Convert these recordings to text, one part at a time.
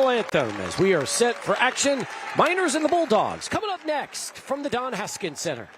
national anthem as we are set for action. Miners and the Bulldogs coming up next from the Don Haskins Center.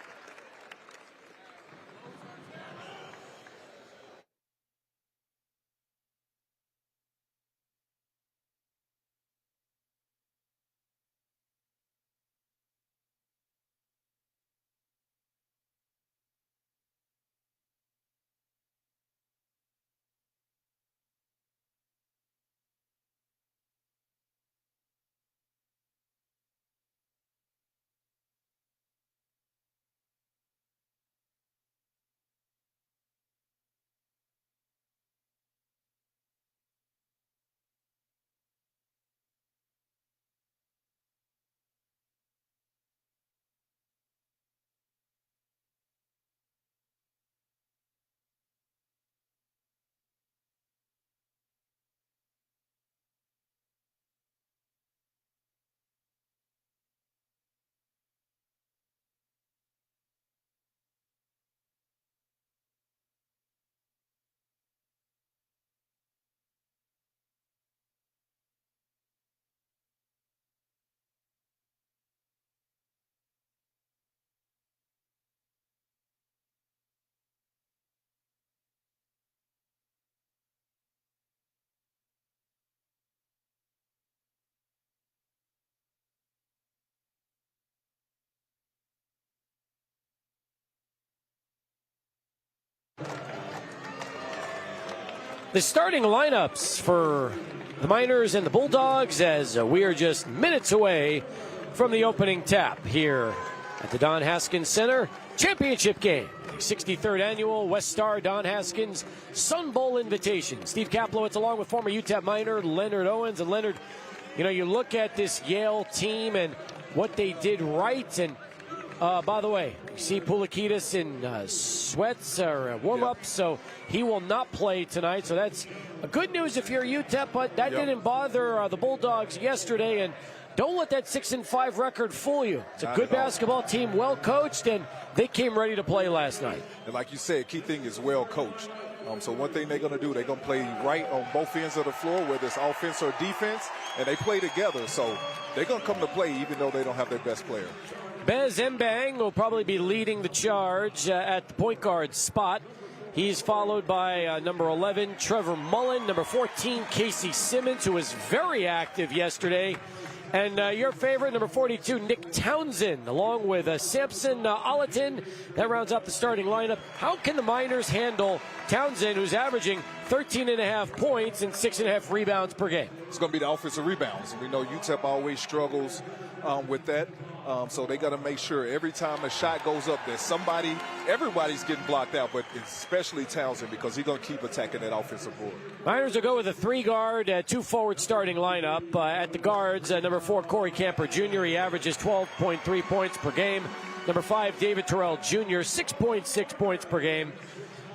The starting lineups for the Miners and the Bulldogs as we are just minutes away from the opening tap here at the Don Haskins Center. Championship game, 63rd annual WestStar Don Haskins Sun Bowl invitation. Steve Kaplowitz along with former UTEP Miner Leonard Owens. And Leonard, you know, you look at this Yale team and what they did right. And by the way, you see Pulikitis in sweats or warm-ups, so he will not play tonight. So that's good news if you're UTEP, but that didn't bother the Bulldogs yesterday. And don't let that 6-5 record fool you. It's a good basketball team, well coached, and they came ready to play last night. And like you said, key thing is well coached. So one thing they're going to do, they're going to play right on both ends of the floor, whether it's offense or defense, and they play together. So they're going to come to play even though they don't have their best player. Bez Mbang will probably be leading the charge at the point guard spot. He's followed by number 11, Trevor Mullen, number 14, Casey Simmons, who was very active yesterday. And your favorite, number 42, Nick Townsend, along with Samson Olatin. That rounds up the starting lineup. How can the Miners handle Townsend, who's averaging 13.5 points and 6.5 rebounds per game? It's going to be the offensive rebounds. We know UTEP always struggles with that. So they got to make sure every time a shot goes up that everybody's getting blocked out, but especially Townsend because he's going to keep attacking that offensive board. Miners will go with a 3-guard, 2-forward starting lineup. At the guards, number 4, Corey Camper Jr. He averages 12.3 points per game. Number 5, David Terrell Jr., 6.6 points per game.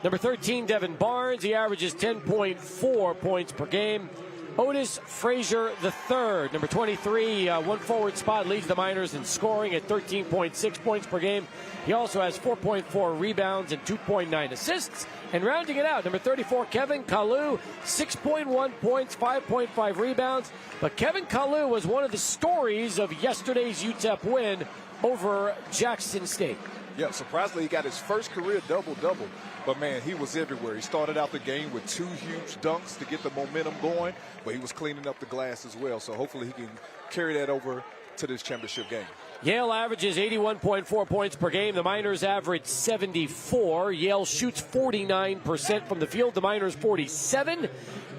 Number 13, Devin Barnes. He averages 10.4 points per game. Otis Frazier III, number 23, one forward spot, leads the Miners in scoring at 13.6 points per game. He also has 4.4 rebounds and 2.9 assists. And rounding it out, number 34, Kevin Kalu, 6.1 points, 5.5 rebounds. But Kevin Kalu was one of the stories of yesterday's UTEP win over Jackson State. Yeah, surprisingly, he got his first career double-double. But, man, he was everywhere. He started out the game with 2 huge dunks to get the momentum going, but he was cleaning up the glass as well. So hopefully he can carry that over to this championship game. Yale averages 81.4 points per game. The Miners average 74. Yale shoots 49% from the field. The Miners 47%.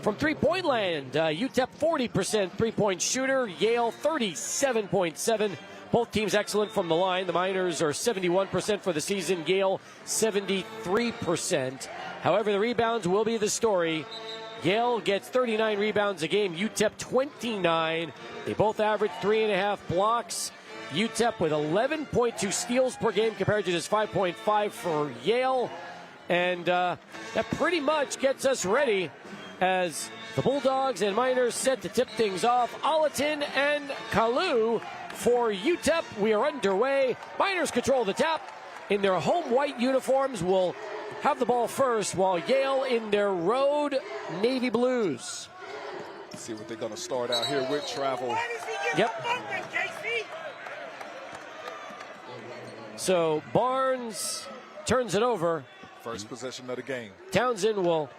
From three-point land, UTEP 40% three-point shooter. Yale 37.7%. Both teams excellent from the line. The Miners are 71% for the season. Yale 73%. However, the rebounds will be the story. Yale gets 39 rebounds a game. UTEP 29. They both average 3.5 blocks. UTEP with 11.2 steals per game compared to just 5.5 for Yale. And that pretty much gets us ready as the Bulldogs and Miners set to tip things off. Olatin and Kalu for UTEP. We are underway. Miners control the tap. In their home white uniforms will have the ball first, while Yale in their road navy blues. See what they're going to start out here with. Travel. Yep. So Barnes turns it over. First possession of the game. Townsend will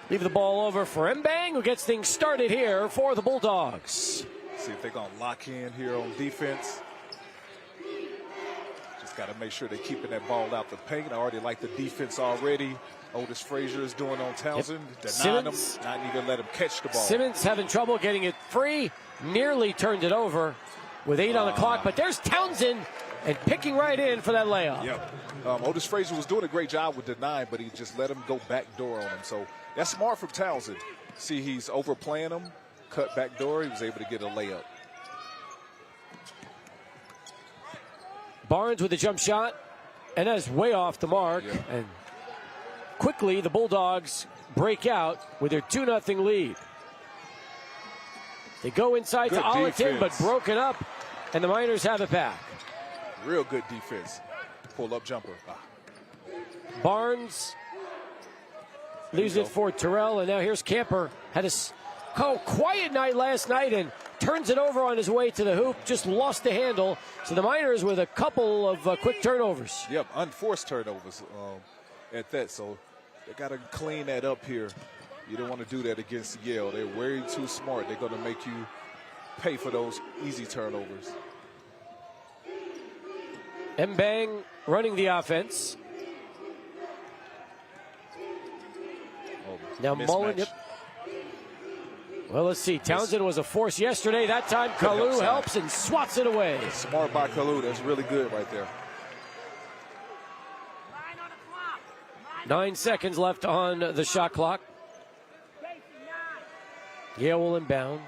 leave the ball over for Mbang, who gets things started here for the Bulldogs. See if they're going to lock in here on defense. Just got to make sure they're keeping that ball out the paint. I already like the defense already. Otis Frazier is doing on Townsend. Yep. Denying him, not even let him catch the ball. Simmons having trouble getting it free. Nearly turned it over with 8 on the clock. But there's Townsend and picking right in for that layup. Yep. Otis Frazier was doing a great job with denying, but he just let him go back door on him. So that's smart from Townsend. See, he's overplaying him. Cut back door. He was able to get a layup. Barnes with a jump shot, and that's way off the mark. Yeah. And quickly, the Bulldogs break out with their 2-0 lead. They go inside Good to Allerton, but defense. broken up, and the Miners have it back. Real good defense. Pull-up jumper. Barnes leaves it for Terrell, and now here's Camper. Had a quiet night last night and turns it over on his way to the hoop. Just lost the handle. So the Miners with a couple of quick turnovers. Yep, unforced turnovers at that. So they got to clean that up here. You don't want to do that against Yale. They're way too smart. They're going to make you pay for those easy turnovers. Mbang running the offense. Now mismatch. Mullen. Yep. Well, let's see. Townsend was a force yesterday. That time Kalu helps and swats it away. Smart by Kalu. That's really good right there. 9 seconds left on the shot clock. Yale will inbound.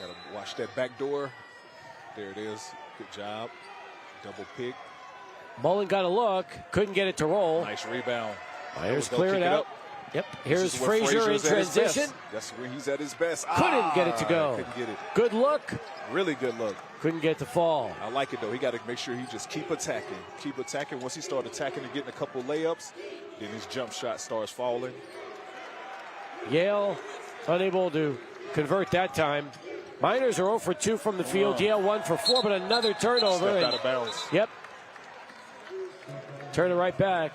Got to watch that back door. There it is. Good job. Double pick. Mullen got a look. Couldn't get it to roll. Nice rebound. Myers clear it out. Yep. Here's Frazier in transition. That's where he's at his best. Couldn't get it to go. Couldn't get it. Good look. Really good look. Couldn't get the fall. I like it, though. He got to make sure he just keep attacking. Keep attacking. Once he starts attacking and getting a couple layups, then his jump shot starts falling. Yale unable to convert that time. Miners are 0 for 2 from the field. Yale 1 for 4, but another turnover. Stepped out of bounds. Yep. Turn it right back.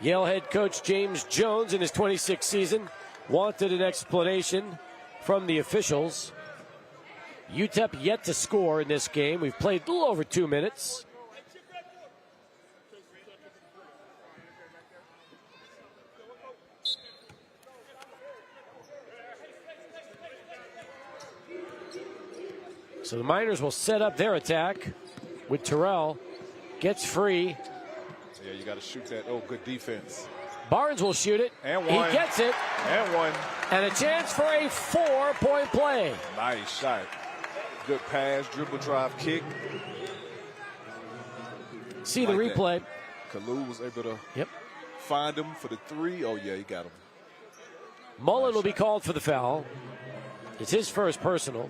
Yale head coach James Jones in his 26th season wanted an explanation from the officials. UTEP yet to score in this game. We've played a little over 2 minutes. So the Miners will set up their attack with Terrell. Gets free. Yeah, you got to shoot that. Oh, good defense. Barnes will shoot it. And one. He gets it. And one. And a chance for a 4-point play. Nice shot. Good pass, dribble drive, kick. See the replay. Kalu was able to find him for the 3. Oh, yeah, he got him. Mullen will be called for the foul. It's his first personal.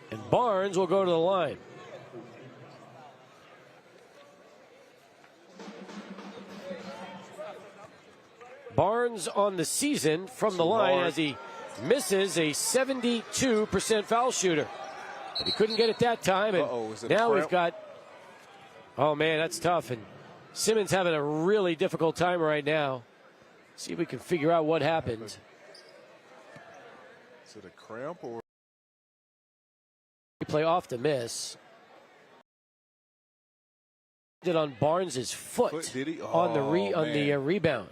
And Barnes will go to the line. Barnes on the season from the line as he misses a 72% foul shooter. But he couldn't get it that time. And now we've got, oh man, that's tough. And Simmons having a really difficult time right now. See if we can figure out what happened. Is it a cramp or? Play off the miss. Did on Barnes's foot did he? on the rebound.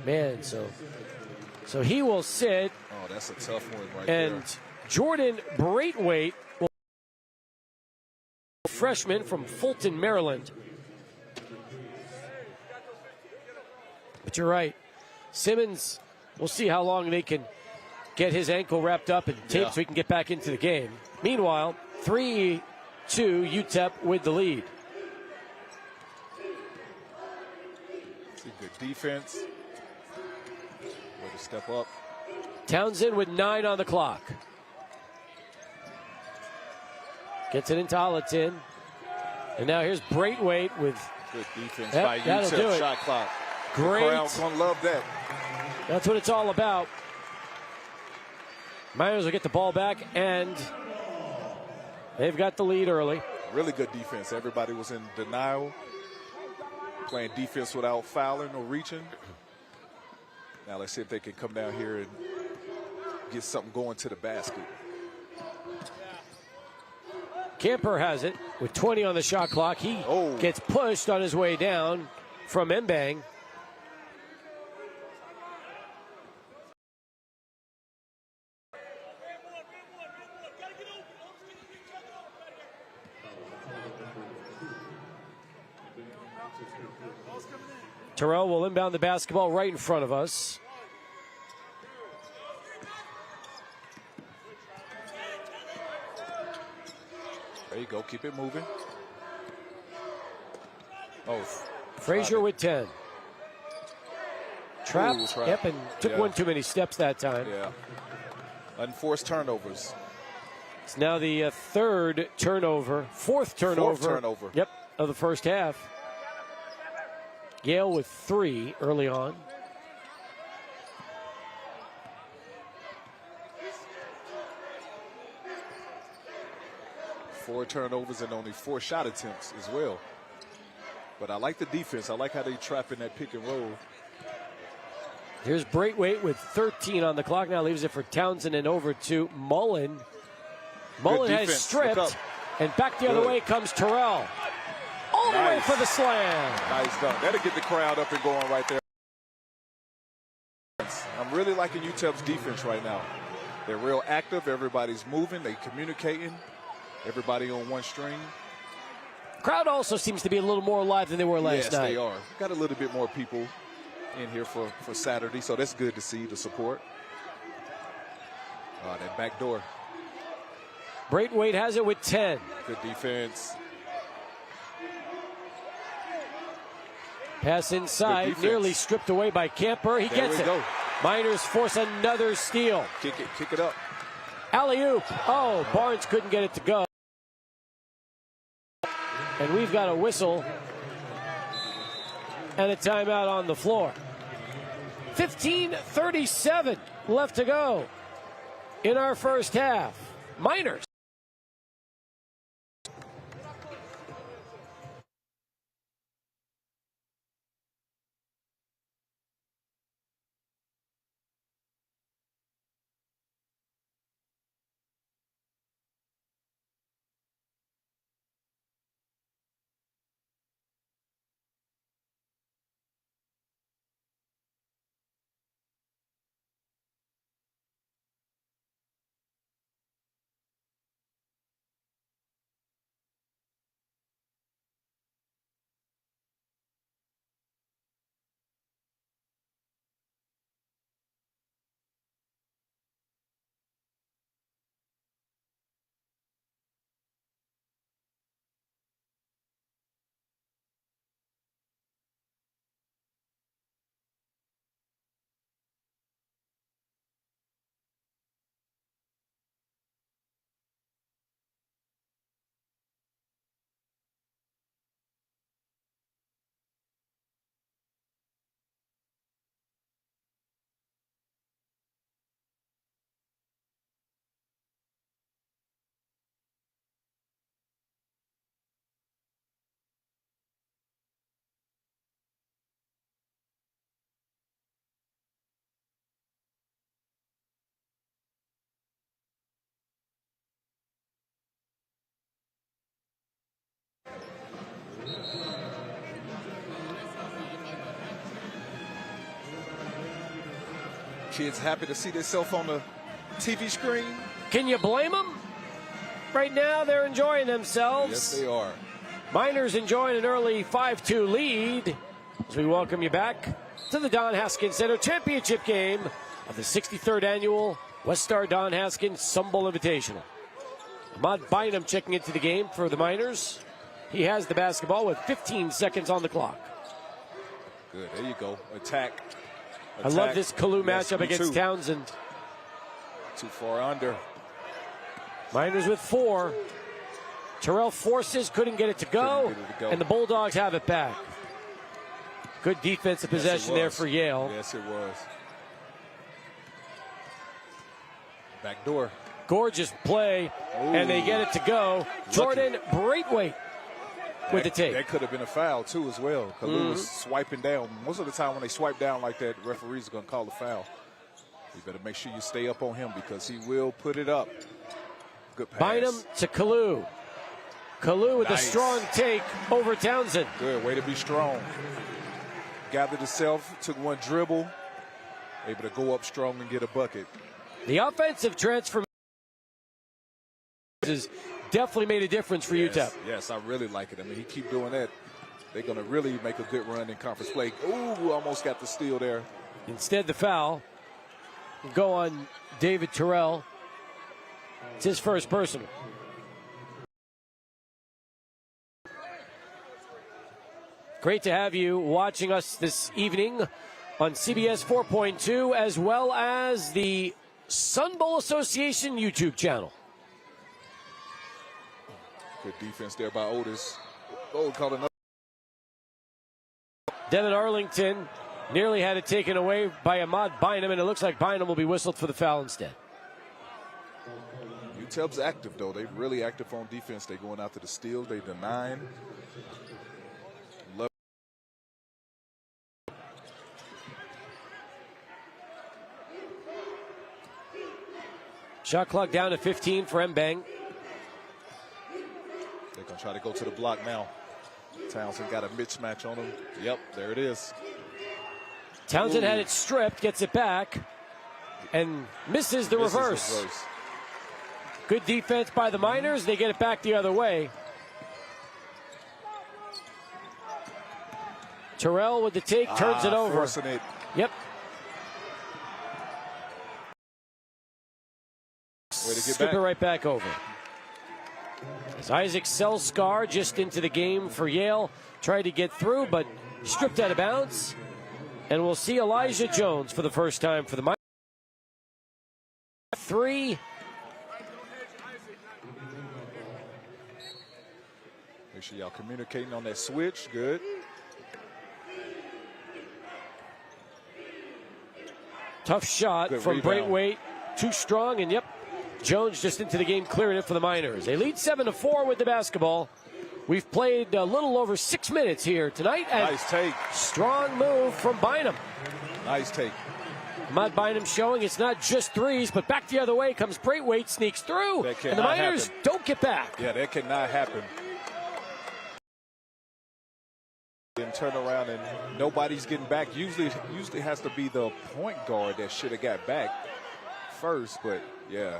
Man, so he will sit. Oh, that's a tough one right and there. Jordan Braithwaite, freshman from Fulton, Maryland. But you're right, Simmons. We'll see how long they can get his ankle wrapped up and taped so he can get back into the game. Meanwhile, 3-2 UTEP with the lead. Good defense. Way to step up. Townsend with 9 on the clock. Gets it into Olatin. And now here's Braithwaite with... Good defense Yep, by that'll do UTEP. it. Shot clock. Great. The crowd's going to love that. That's what it's all about. Miners will get the ball back, and they've got the lead early. Really good defense. Everybody was in denial, playing defense without fouling or reaching. Now let's see if they can come down here and get something going to the basket. Camper has it with 20 on the shot clock. He gets pushed on his way down from Mbang. Terrell will inbound the basketball right in front of us. There you go. Keep it moving. Oh, Frazier with 10. Trapped. Ooh, Yep, and took one too many steps that time. Yeah. Unforced turnovers. It's now the fourth turnover. Fourth turnover. Yep, of the first half. Yale with 3 early on. Four turnovers and only 4 shot attempts as well. But I like the defense. I like how they trap in that pick and roll. Here's Braithwaite with 13 on the clock. Now leaves it for Townsend and over to Mullen. Mullen has stripped, and back the other way comes Terrell. All the way for the slam. Nice done. That'll get the crowd up and going right there. I'm really liking UTEP's defense right now. They're real active. Everybody's moving. They're communicating. Everybody on one string. Crowd also seems to be a little more alive than they were last night. Yes, they are. Got a little bit more people in here for Saturday, so that's good to see the support. That back door. Braithwaite has it with 10. Good defense. Pass inside, nearly stripped away by Camper. He gets it. Go. Miners force another steal. Kick it up. Alley-oop. Oh, Barnes couldn't get it to go. And we've got a whistle and a timeout on the floor. 15:37 left to go in our first half. Miners. Kids happy to see themselves on the TV screen. Can you blame them? Right now, they're enjoying themselves. Yes, they are. Miners enjoying an early 5-2 lead as we welcome you back to the Don Haskins Center championship game of the 63rd annual WestStar Don Haskins Sunbowl Invitational. Ahmad Bynum checking into the game for the Miners. He has the basketball with 15 seconds on the clock. Good, there you go. Attack. I love this Kalu matchup against Townsend. Too far under. Miners with 4. Terrell forces, couldn't get it to go, and the Bulldogs have it back. Good defensive possession there for Yale. Yes, it was. Back door. Gorgeous play, and they get it to go. Jordan Braithwaite with the take. That could have been a foul, too, as well. Kalu was swiping down. Most of the time when they swipe down like that, referees are going to call a foul. You better make sure you stay up on him because he will put it up. Good pass. Bynum to Kalu. Kalu with a strong take over Townsend. Good, way to be strong. Gathered himself, took one dribble, able to go up strong and get a bucket. The offensive transformation has definitely made a difference for UTEP. Yes, I really like it. I mean, he keep doing that. They're going to really make a good run in conference play. Ooh, almost got the steal there. Instead, the foul will go on David Terrell. It's his first personal. Great to have you watching us this evening on CBS 4.2 as well as the Sun Bowl Association YouTube channel. Good defense there by Otis. Oh, called another. Devin Arlington nearly had it taken away by Ahmad Bynum, and it looks like Bynum will be whistled for the foul instead. UTEP's active, though. They're really active on defense. They're going after the steals. They're denying. Shot clock down to 15 for Mbang. They're going to try to go to the block now. Townsend got a mismatch on him. Yep, there it is. Townsend had it stripped, gets it back, and misses the reverse. Good defense by the Miners. They get it back the other way. Terrell with the take, turns it over. Forcing it. Yep. Way to get Skip back. it right back over. As Isaac Selskar just into the game for Yale. Tried to get through, but stripped out of bounds. And we'll see Elijah Jones for the first time for the Miners. 3. Make sure y'all communicating on that switch. Good. Tough shot from Braithwaite. Too strong, and yep, Jones just into the game, clearing it for the Miners. They lead 7-4 with the basketball. We've played a little over 6 minutes here tonight. Nice take. Strong move from Bynum. Nice take. Ahmad Bynum showing it's not just threes, but back the other way comes Braithwaite, sneaks through, and the Miners don't get back. Yeah, that cannot happen. And turn around and nobody's getting back. Usually has to be the point guard that should have got back first, but yeah,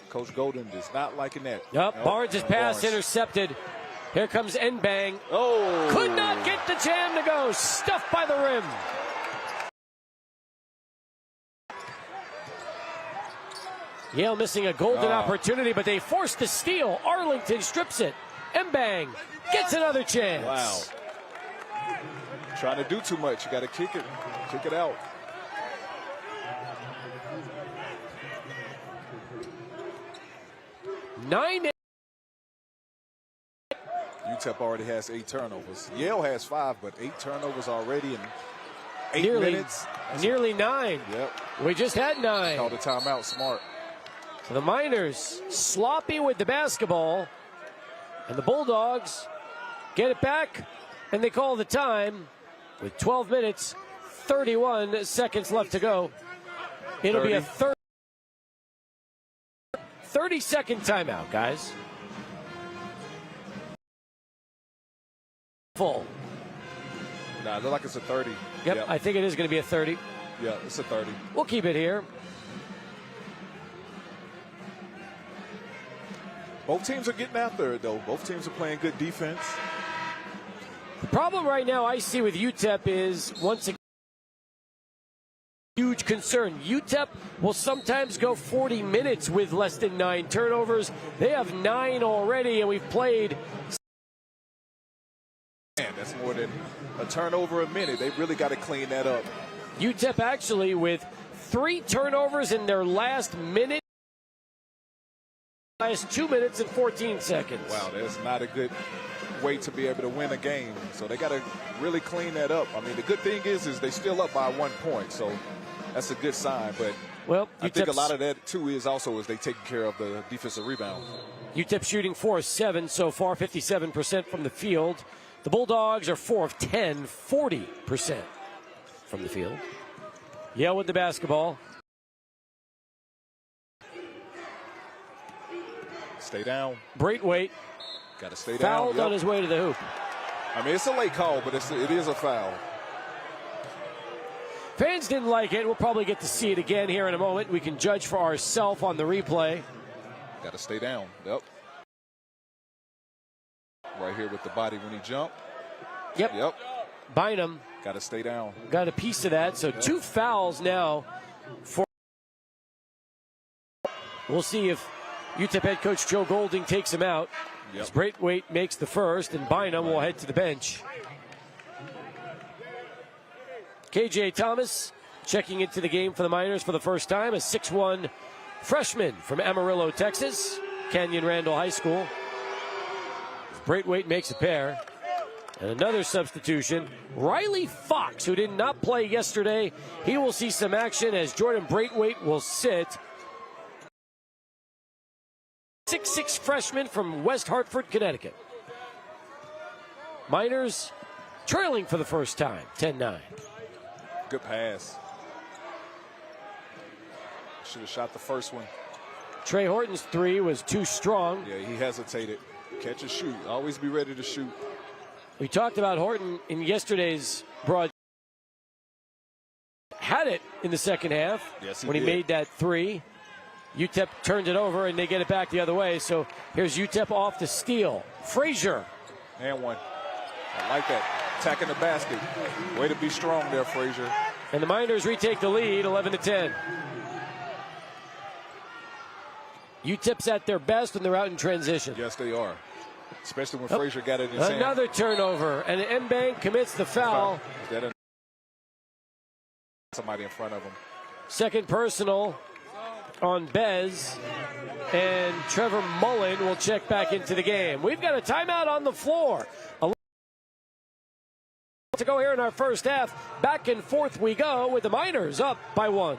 Coach Golden is not liking that. Yep, Barnes' pass intercepted. Here comes Mbang. Oh! Could not get the jam to go. Stuffed by the rim. Yale missing a golden opportunity, but they forced the steal. Arlington strips it. Mbang gets another chance. Wow. Trying to do too much. You got to kick it out. UTEP already has 8 turnovers. Yale has 5, but 8 turnovers already in 8 minutes. Nearly 9. Yep. We just had 9. Called a timeout. Smart. So the Miners sloppy with the basketball, and the Bulldogs get it back, and they call the time with 12 minutes, 31 seconds left to go. It'll be a 30-second timeout, guys. Full. Nah, it looks like it's a 30. Yep, I think it is going to be a 30. Yeah, it's a 30. We'll keep it here. Both teams are getting after it, though. Both teams are playing good defense. The problem right now I see with UTEP is, once again, huge concern. UTEP will sometimes go 40 minutes with less than 9 turnovers. They have 9 already, and we've played. Man, that's more than a turnover a minute. They really got to clean that up. UTEP actually with 3 turnovers in their last minute. Last 2 minutes and 14 seconds. Wow, that's not a good way to be able to win a game. So they got to really clean that up. I mean, the good thing is they still up by 1 point. So that's a good sign. But well, I think a lot of that, too, is they taking care of the defensive rebound. UTEP shooting 4 of 7 so far, 57% from the field. The Bulldogs are 4 of 10, 40% from the field. Yale with the basketball. Stay down. Braithwaite got to stay down. Fouled on his way to the hoop. I mean, it's a late call, but it is a foul. Fans didn't like it. We'll probably get to see it again here in a moment. We can judge for ourselves on the replay. Got to stay down. Yep. Right here with the body when he jumped. Yep. Bynum. Got to stay down. Got a piece of that. So 2 fouls now for. We'll see if UTEP head coach Joe Golding takes him out. As Braithwaite makes the first, and Bynum will head to the bench. KJ Thomas checking into the game for the Miners for the first time, a 6'1" freshman from Amarillo, Texas, Canyon Randall High School. Braithwaite makes a pair. And another substitution, Riley Fox, who did not play yesterday. He will see some action as Jordan Braithwaite will sit. 6'6" freshman from West Hartford, Connecticut. Miners trailing for the first time, 10-9. Good pass. Should have shot the first one. Trey Horton's 3 was too strong. Yeah, he hesitated. Catch and shoot. Always be ready to shoot. We talked about Horton in yesterday's broadcast. Had it in the second half when he made that 3. UTEP turned it over, and they get it back the other way. So here's UTEP off the steal. Frazier. And one. I like that. Attacking the basket. Way to be strong there, Frazier. And the Miners retake the lead, 11-10. UTEP's at their best when they're out in transition. Yes, they are. Especially when Frazier got it in his hand. Another turnover, and Mbank commits the foul. Somebody in front of him. Second personal on Bez, and Trevor Mullen will check back into the game. We've got a timeout on the floor. To go here in our first half. Back and forth we go with the Miners up by 1.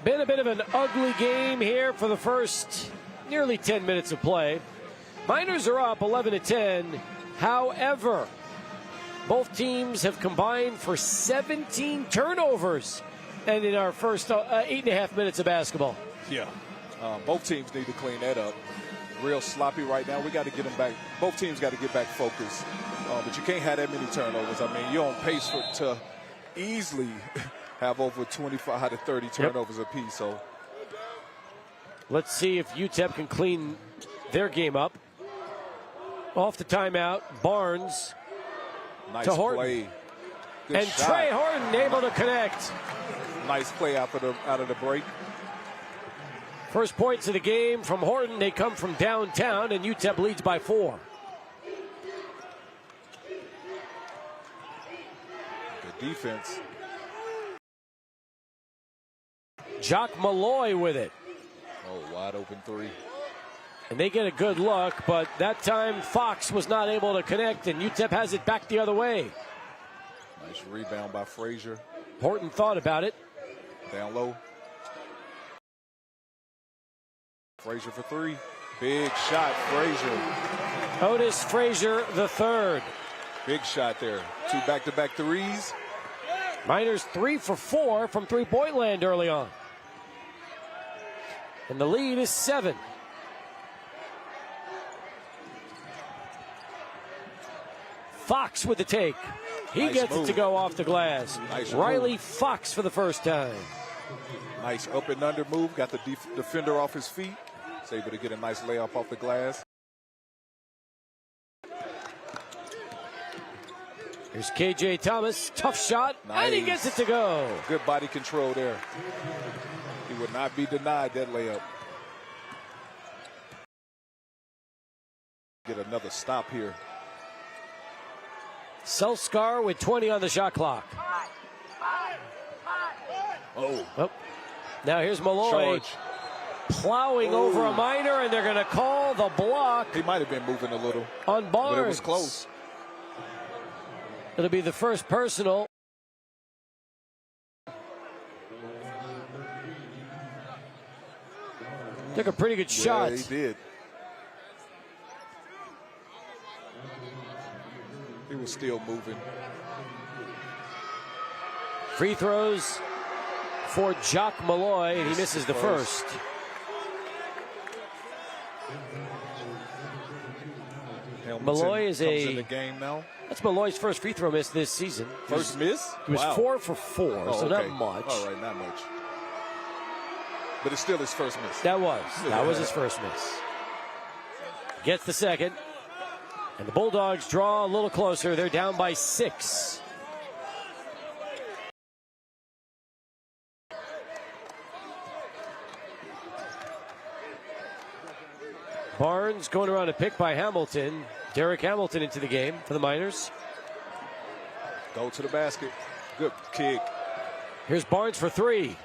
Been a bit of an ugly game here for the first nearly 10 minutes of play. Miners are up 11-10. However, both teams have combined for 17 turnovers and in our first 8.5 minutes of basketball. Yeah. Both teams need to clean that up. Real sloppy right now. We got to get them back. Both teams got to get back focused. But you can't have that many turnovers. I mean, you're on pace to easily have over 25 to 30 turnovers apiece. So let's see if UTEP can clean their game up. Off the timeout, Barnes Nice to Horton. play. Good And shot. Trey Horton able to connect. Nice play out of the break. First points of the game from Horton. They come from downtown, and UTEP leads by 4. Good defense. Jock Malloy with it. Oh, wide open three. And they get a good look, but that time Fox was not able to connect, and UTEP has it back the other way. Nice rebound by Frazier. Horton thought about it. Down low. Frazier for three. Big shot, Frazier. Otis Frazier the third. Big shot there. 2 back-to-back threes. Miners 3 for 4 from three-point land early on. And the lead is 7. Fox with the take. He Nice gets move. it to go off the glass. Nice Riley move. Fox for the first time. Nice up and under move. Got the defender off his feet. He's able to get a nice layup off the glass. Here's KJ Thomas. Tough shot. And he Nice. gets it to go. Good body control there. He would not be denied that layup. Get another stop here. Selskar with 20 on the shot clock. Oh, Oh. Now here's Malloy charge. plowing Ooh. over a Miner, and they're going to call the block He might have been moving a little, on Barnes. but it was close. It'll be the first personal. Took a pretty good shot. Yeah, he did. He was still moving. Free throws for Jock Malloy, and he misses the first. Hamilton Malloy is comes a- in the game now. That's Malloy's first free throw miss this season. First miss? He was Wow. 4 for 4, Oh, so okay. not much. All right, not much. But it's still his first miss. That was his first miss. Gets the second. And the Bulldogs draw a little closer. They're down by 6. Barnes going around a pick by Hamilton. Derek Hamilton into the game for the Miners. Go to the basket. Good kick. Here's Barnes for 3.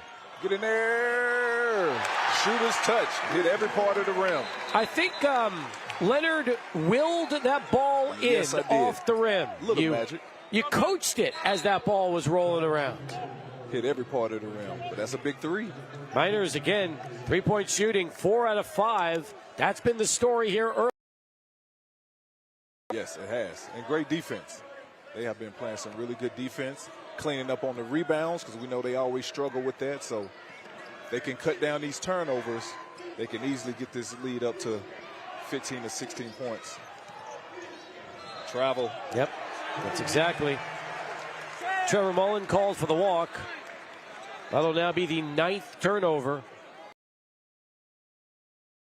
Get in there. Shooter's touch. Hit every part of the rim. I think Leonard willed that ball in Yes, I did. off the rim. Little magic. You coached it as that ball was rolling around. Hit every part of the rim. But that's a big three. Miners again, 3-point shooting, 4 out of 5. That's been the story here early. Yes, it has. And great defense. They have been playing some really good defense, cleaning up on the rebounds because we know they always struggle with that. So they can cut down these turnovers. They can easily get this lead up to 15 to 16 points. Travel. Yep, that's exactly. Trevor Mullen called for the walk. That'll now be the 9th turnover.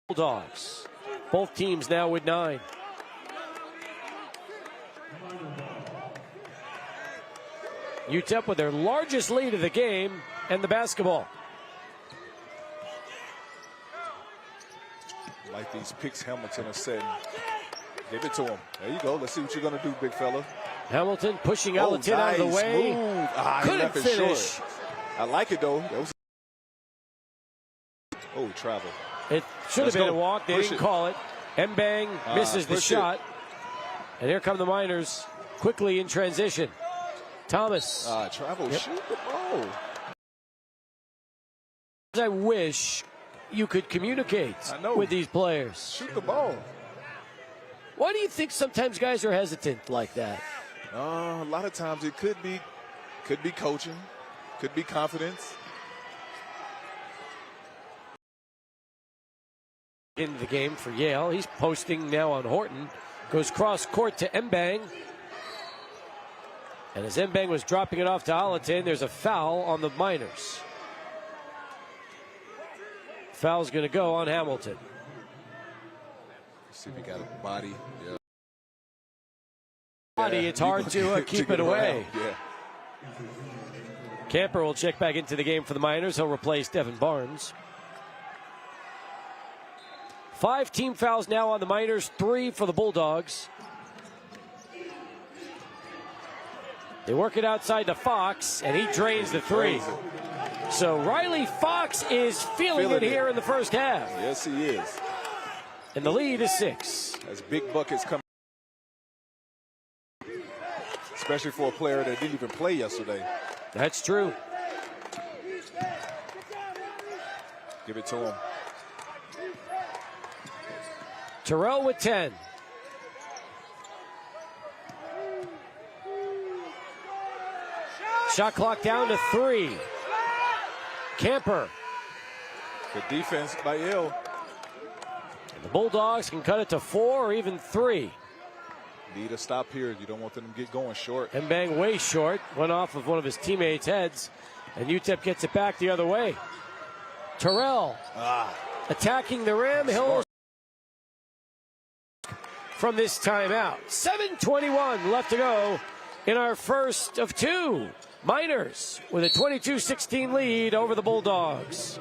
Bulldogs. Both teams now with 9. UTEP with their largest lead of the game and the basketball. Like these picks Hamilton are setting. Give it to him. There you go. Let's see what you're going to do, big fella. Hamilton pushing Alatin out of the nice way. move. He Couldn't left it finish. short. I like it, though. That was... Oh, travel. It should have Let's been go. a walk. They Push didn't it. call it. Mbang misses the push it. shot. And here come the Miners quickly in transition. Thomas. Travel. Shoot the ball. I wish you could communicate I know. with these players. Shoot the ball. Why do you think sometimes guys are hesitant like that? A lot of times it could be coaching, could be confidence. In the game for Yale. He's posting now on Horton. Goes cross court to Mbang. And as Mbang was dropping it off to Alatin, there's a foul on the Miners. Foul's going to go on Hamilton. See if he got a body. Yeah. body, it's hard to keep it away. Yeah. Camper will check back into the game for the Miners. He'll replace Devin Barnes. 5 team fouls now on the Miners, 3 for the Bulldogs. They work it outside to Fox, and he drains the 3. So Riley Fox is feeling it here in the first half. Yes, he is. And the lead is 6. As big buckets come, especially for a player that didn't even play yesterday. That's true. Give it to him. Terrell with 10. Shot clock down to 3. Camper. Good defense by Yale. And the Bulldogs can cut it to 4 or even 3. Need a stop here. You don't want them to get going short. Mbang way short. Went off of one of his teammates' heads. And UTEP gets it back the other way. Terrell attacking the rim. He'll from this timeout. 7:21 left to go in our first of 2. Miners with a 22-16 lead over the Bulldogs.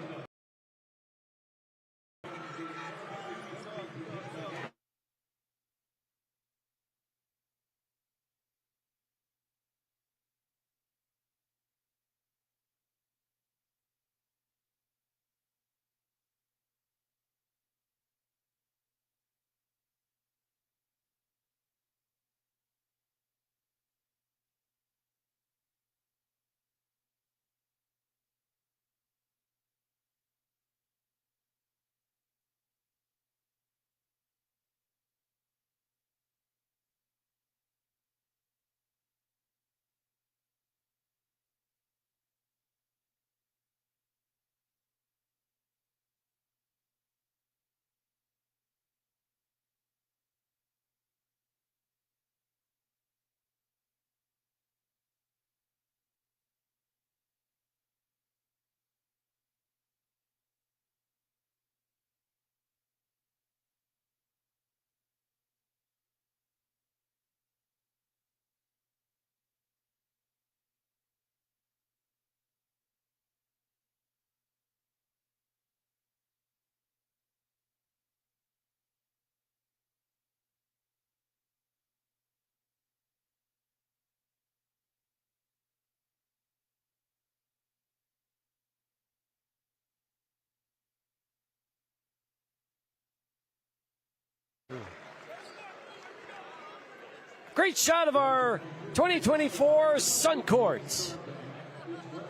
Great shot of our 2024 Sun Courts.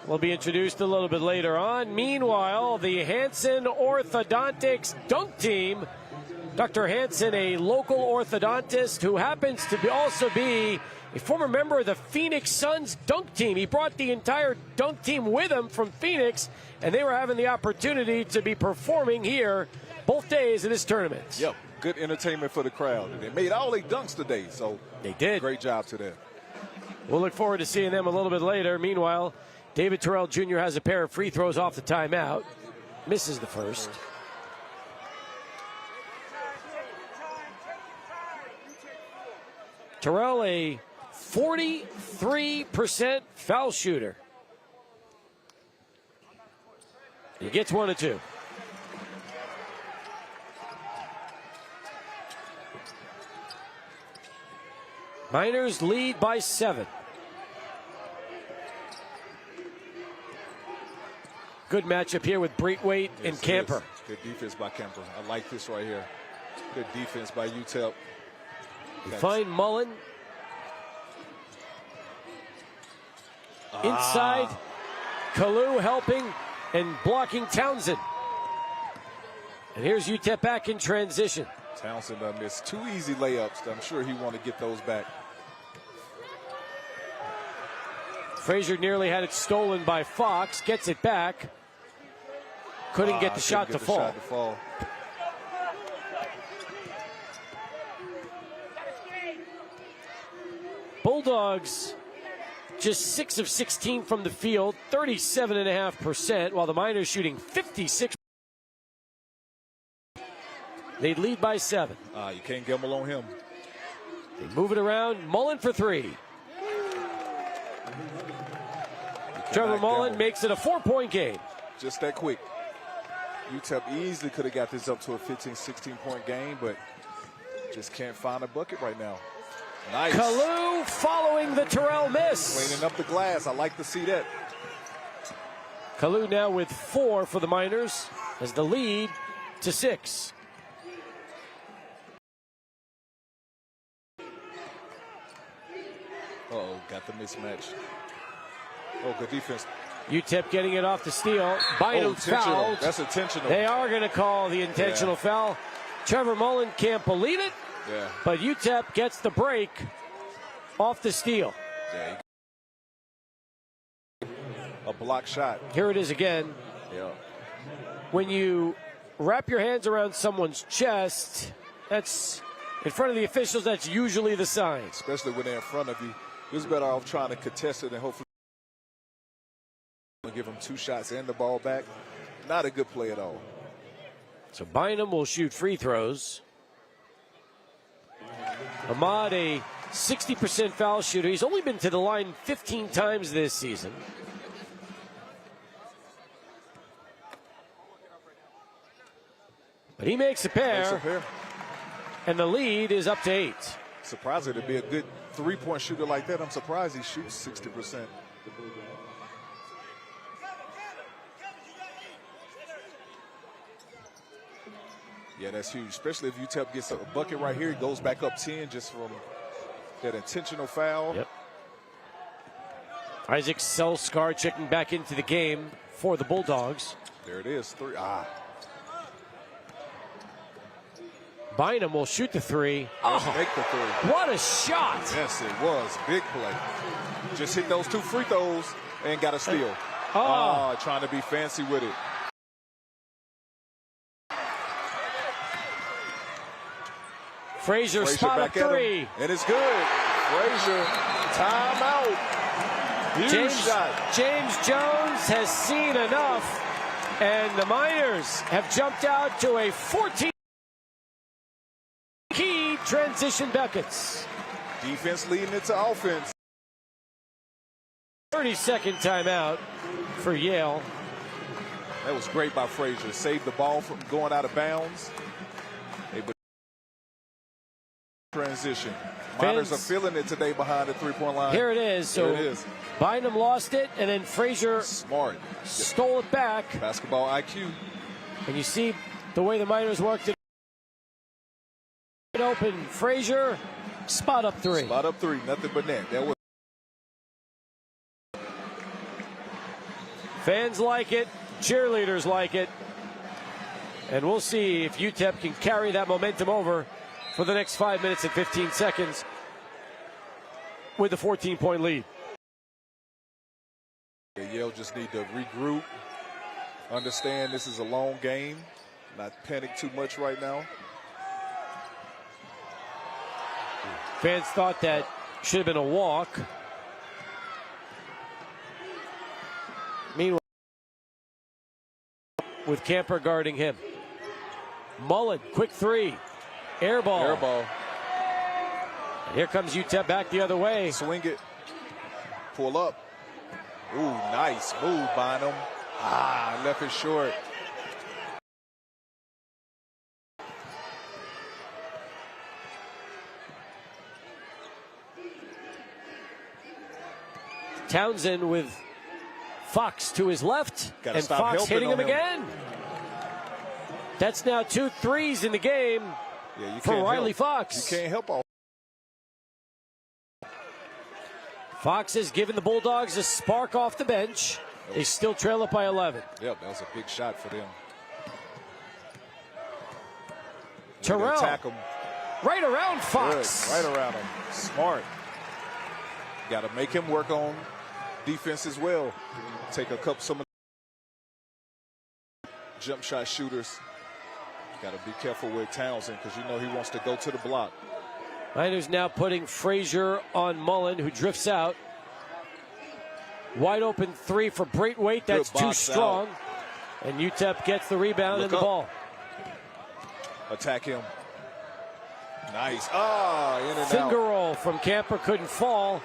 Will be introduced a little bit later on. Meanwhile, the Hansen Orthodontics dunk team. Dr. Hansen, a local orthodontist who happens to also be a former member of the Phoenix Suns dunk team. He brought the entire dunk team with him from Phoenix, and they were having the opportunity to be performing here both days of this tournament. Yep, good entertainment for the crowd. And they made all their dunks today, so they did. Great job to them. We'll look forward to seeing them a little bit later. Meanwhile, David Terrell Jr. has a pair of free throws off the timeout. Misses the first. Terrell, a 43% foul shooter. He gets 1 or 2. Miners lead by 7. Good matchup here with Braithwaite and Camper. Good defense by Camper. I like this right here. Good defense by UTEP. You find Mullen. Inside. Kalu helping and blocking Townsend. And here's UTEP back in transition. Townsend missed 2 easy layups. I'm sure he want to get those back. Frazier nearly had it stolen by Fox. Gets it back. Couldn't get the shot to fall. Bulldogs just 6 of 16 from the field, 37.5%, while the Miners shooting 56%. They lead by 7. You can't gamble on him. They move it around. Mullen for three. Trevor Mullen makes it a 4-point game. Just that quick. UTEP easily could have got this up to a 15, 16-point game, but just can't find a bucket right now. Nice. Kalu following the Terrell miss. Cleaning up the glass. I like to see that. Kalu now with 4 for the Miners as the lead to 6. Uh-oh, got the mismatch. Oh, good defense. UTEP getting it off the steal. Bynum fouled. That's intentional. They are going to call the intentional foul. Trevor Mullen can't believe it, but UTEP gets the break off the steal. A block shot. Here it is again. Yeah. When you wrap your hands around someone's chest, that's in front of the officials, that's usually the sign. Especially when they're in front of you. He was better off trying to contest it and hopefully give him 2 shots and the ball back. Not a good play at all. So Bynum will shoot free throws. Ahmad, a 60% foul shooter. He's only been to the line 15 times this season. But he makes a pair. And the lead is up to 8. Surprising to be a good 3-point shooter like that. I'm surprised he shoots 60%. Yeah, that's huge, especially if UTEP gets a bucket right here. He goes back up 10 just from that intentional foul. Yep. Isaac Selskar checking back into the game for the Bulldogs. There it is, 3. Bynum will shoot the 3. Make the 3. What a shot! Yes, it was. Big play. Just hit those 2 free throws and got a steal. Trying to be fancy with it. Frazier spot up 3. And it's good. Frazier, timeout. Huge shot. James Jones has seen enough, and the Miners have jumped out to a 14 key transition buckets. Defense leading it to offense. 30-second timeout for Yale. That was great by Frazier. Saved the ball from going out of bounds. Transition. Miners are feeling it today behind the 3-point line. Here it is. So Bynum lost it, and then Frazier stole it back. Basketball IQ. And you see the way the Miners worked it. Open. Frazier, spot up 3. Spot up 3. Nothing but net. That was. Fans like it. Cheerleaders like it. And we'll see if UTEP can carry that momentum over for the next 5 minutes and 15 seconds with the 14-point lead. Yale just need to regroup, understand this is a long game, not panic too much right now. Fans thought that should have been a walk. Meanwhile, with Camper guarding him. Mullen, quick 3. Air ball. And here comes UTEP back the other way. Swing it. Pull up. Ooh, nice move, Bynum. Left it short. Townsend with Fox to his left. And Fox hitting him again. That's now 2 threes in the game. Yeah, you for can't Riley help. Fox. You can't help all. Fox has given the Bulldogs a spark off the bench. They still trail it by 11. Yep, that was a big shot for them. Terrell. Attack him. Right around Fox. Good. Right around him. Smart. Got to make him work on defense as well. Take some of the jump shot shooters. Got to be careful with Townsend because you know he wants to go to the block. Miners now putting Frazier on Mullen, who drifts out. Wide open 3 for Braithwaite. That's too strong. And UTEP gets the rebound and the ball. Attack him. Nice. Ah, in and Finger out. roll from Camper, couldn't fall.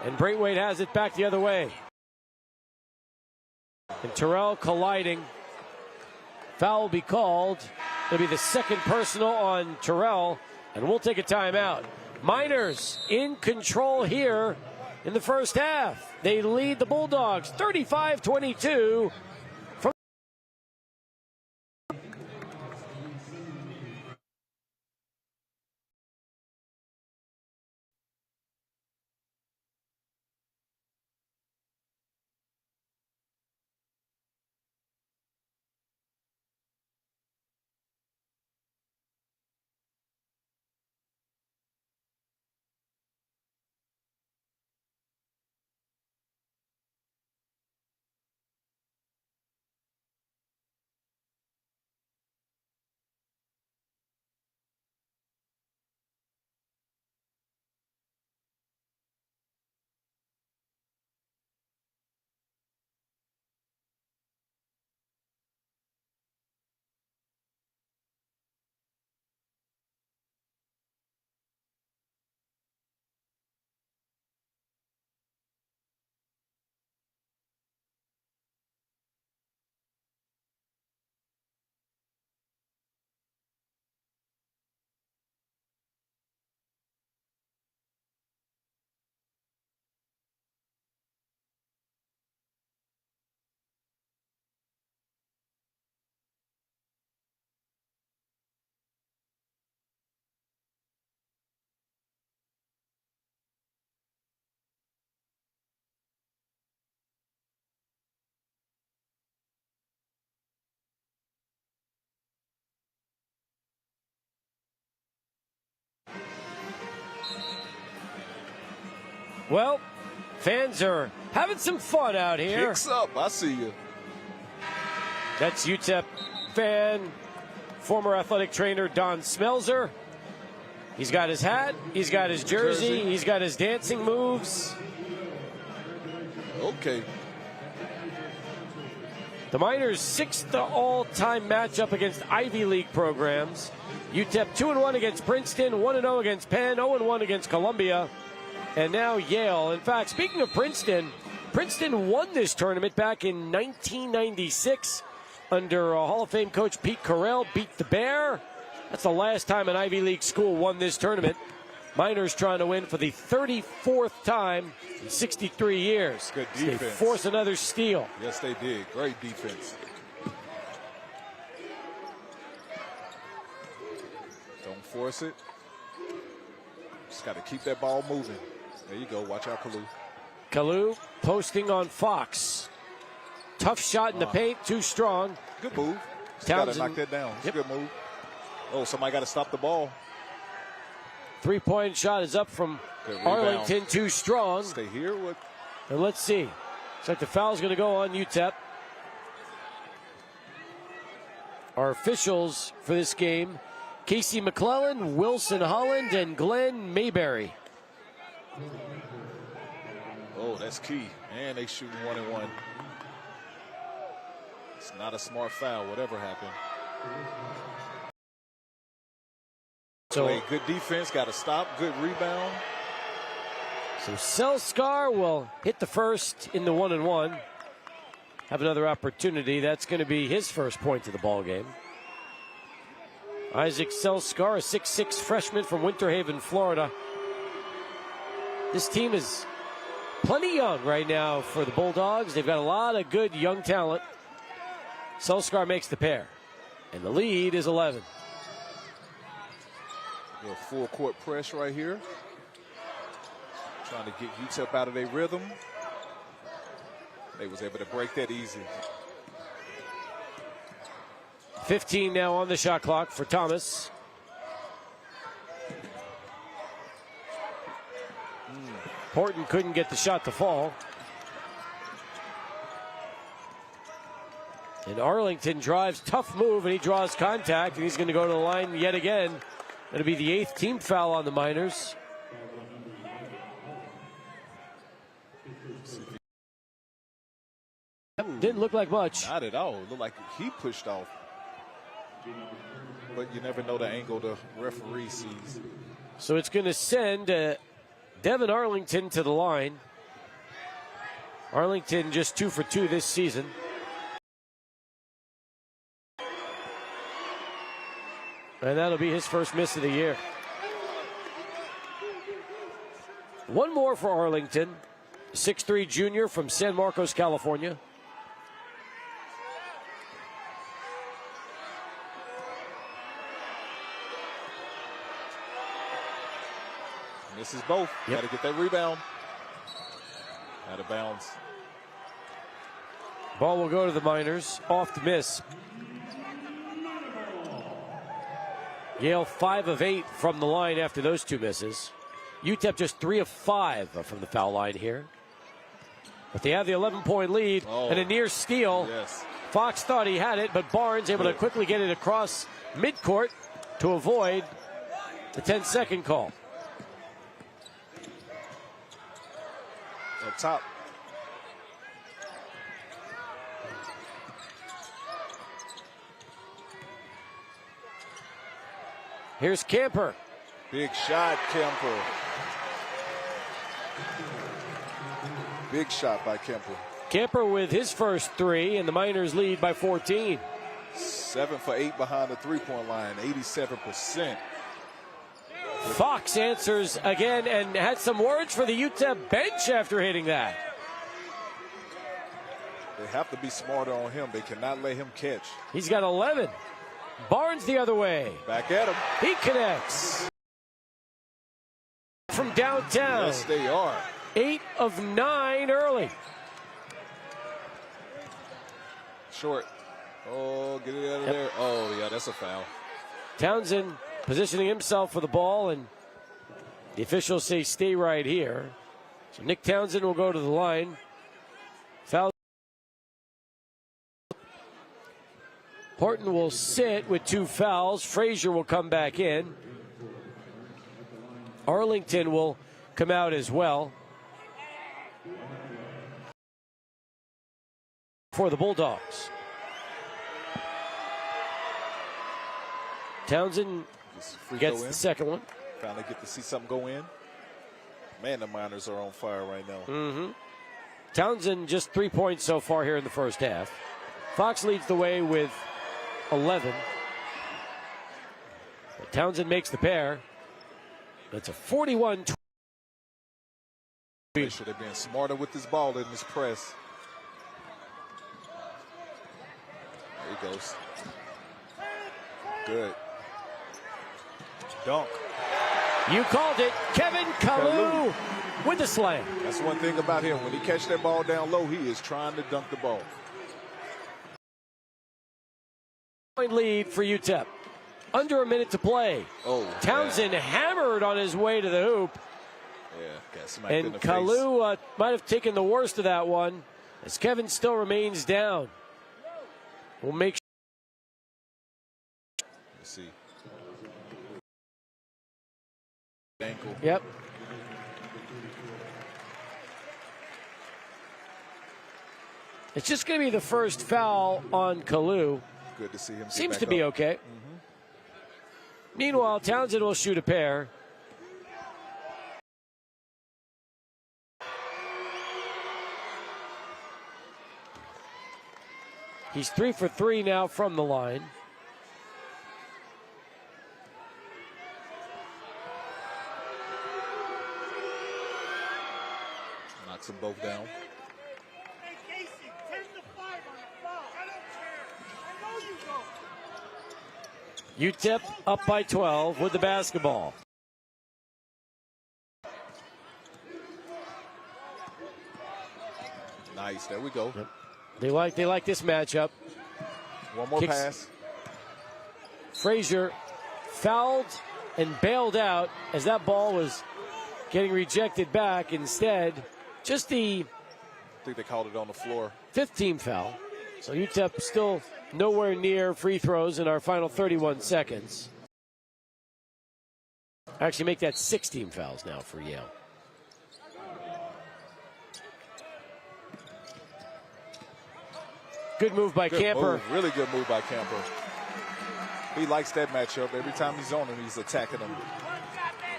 And Braithwaite has it back the other way. And Terrell colliding. Foul will be called. It'll be the second personal on Terrell. And we'll take a timeout. Miners in control here in the first half. They lead the Bulldogs 35-22. Well, fans are having some fun out here. Kicks up. I see you. That's UTEP fan, former athletic trainer Don Smelzer. He's got his hat, he's got his jersey, he's got his dancing moves. Okay. The Miners' sixth all-time matchup against Ivy League programs. UTEP 2-1 against Princeton, 1-0 against Penn, 0-1 against Columbia, and now Yale. In fact, speaking of Princeton, Princeton won this tournament back in 1996 under Hall of Fame coach Pete Carell, beat the Bear. That's the last time an Ivy League school won this tournament. Miners trying to win for the 34th time in 63 years. Good defense. They force another steal. Yes, they did. Great defense. Don't force it. Just got to keep that ball moving. There you go. Watch out, Kalu. Kalu posting on Fox. Tough shot in the paint, too strong. Good move. Got to knock that down. It's a good move. Oh, somebody got to stop the ball. Three-point shot is up from Arlington, too strong. Stay here. What? And let's see. Looks like the foul's going to go on UTEP. Our officials for this game, Casey McClellan, Wilson Holland, and Glenn Mayberry. Oh, that's key. And they shooting 1-1. It's not a smart foul, whatever happened. So a good defense, got to stop, good rebound. So Selskar will hit the first in the 1-1. Have another opportunity. That's going to be his first point of the ball game. Isaac Selskar, a 6'6" freshman from Winter Haven, Florida. This team is plenty young right now for the Bulldogs. They've got a lot of good young talent. Selskar makes the pair, and the lead is 11. A full court press right here. Trying to get UTEP out of their rhythm. They was able to break that easy. 15 now on the shot clock for Thomas. Horton couldn't get the shot to fall. And Arlington drives, tough move, and he draws contact, and he's going to go to the line yet again. It'll be the 8th team foul on the Miners. Didn't look like much. Not at all. It looked like he pushed off. but you never know the angle the referee sees. So it's going to send Devin Arlington to the line. Arlington just 2 for 2 this season. And that'll be his first miss of the year. One more for Arlington, 6'3" junior from San Marcos, California. Misses both. Yep. Got to get that rebound. Out of bounds. Ball will go to the Miners. Off the miss. Yale 5 of 8 from the line after those 2 misses. UTEP just 3 of 5 from the foul line here. But they have the 11-point lead and a near steal. Yes. Fox thought he had it, but Barnes able to quickly get it across midcourt to avoid the 10-second call. Up top. Here's Camper. Big shot, Kemper. Big shot by Kemper. Camper with his first 3, and the Miners lead by 14. 7 for 8 behind the three-point line, 87%. Fox answers again and had some words for the UTEP bench after hitting that. They have to be smarter on him. They cannot let him catch. He's got 11. Barnes the other way. Back at him. He connects. From downtown. Yes, they are. 8 of 9 early. Short. Oh, get it out of there. Oh, yeah, that's a foul. Townsend positioning himself for the ball, and the officials say stay right here. So Nick Townsend will go to the line. Foul. Horton will sit with 2 fouls. Frazier will come back in. Arlington will come out as well for the Bulldogs. Townsend gets the second one. Finally get to see something go in. Man, the Miners are on fire right now. Townsend just 3 points so far here in the first half. Fox leads the way with 11. But Townsend makes the pair. It's a 41-20. They should have been smarter with this ball in this press. There he goes. Good. Dunk. You called it. Kevin Kalu with the slam. That's one thing about him. When he catch that ball down low, he is trying to dunk the ball. Point lead for UTEP. Under a minute to play. Townsend hammered on his way to the hoop. Yeah, got smacked and in the Kalu might have taken the worst of that one, as Kevin still remains down. We'll make sure. Let's see. Ankle. Yep. It's just going to be the first foul on Kalu. Good to see him. Seems to be okay. Meanwhile, Townsend will shoot a pair. He's 3 for 3 now from the line. Knocks them both down. UTEP up by 12 with the basketball. Nice, there we go. Yep. They like this matchup. One more pass. Frazier fouled and bailed out as that ball was getting rejected back. Instead, just the I think they called it on the floor. 5th team foul. So UTEP still nowhere near free throws in our final 31 seconds. Actually make that 6 team fouls now for Yale. Good move by Camper. Really good move by Camper. He likes that matchup. Every time he's on him, he's attacking him.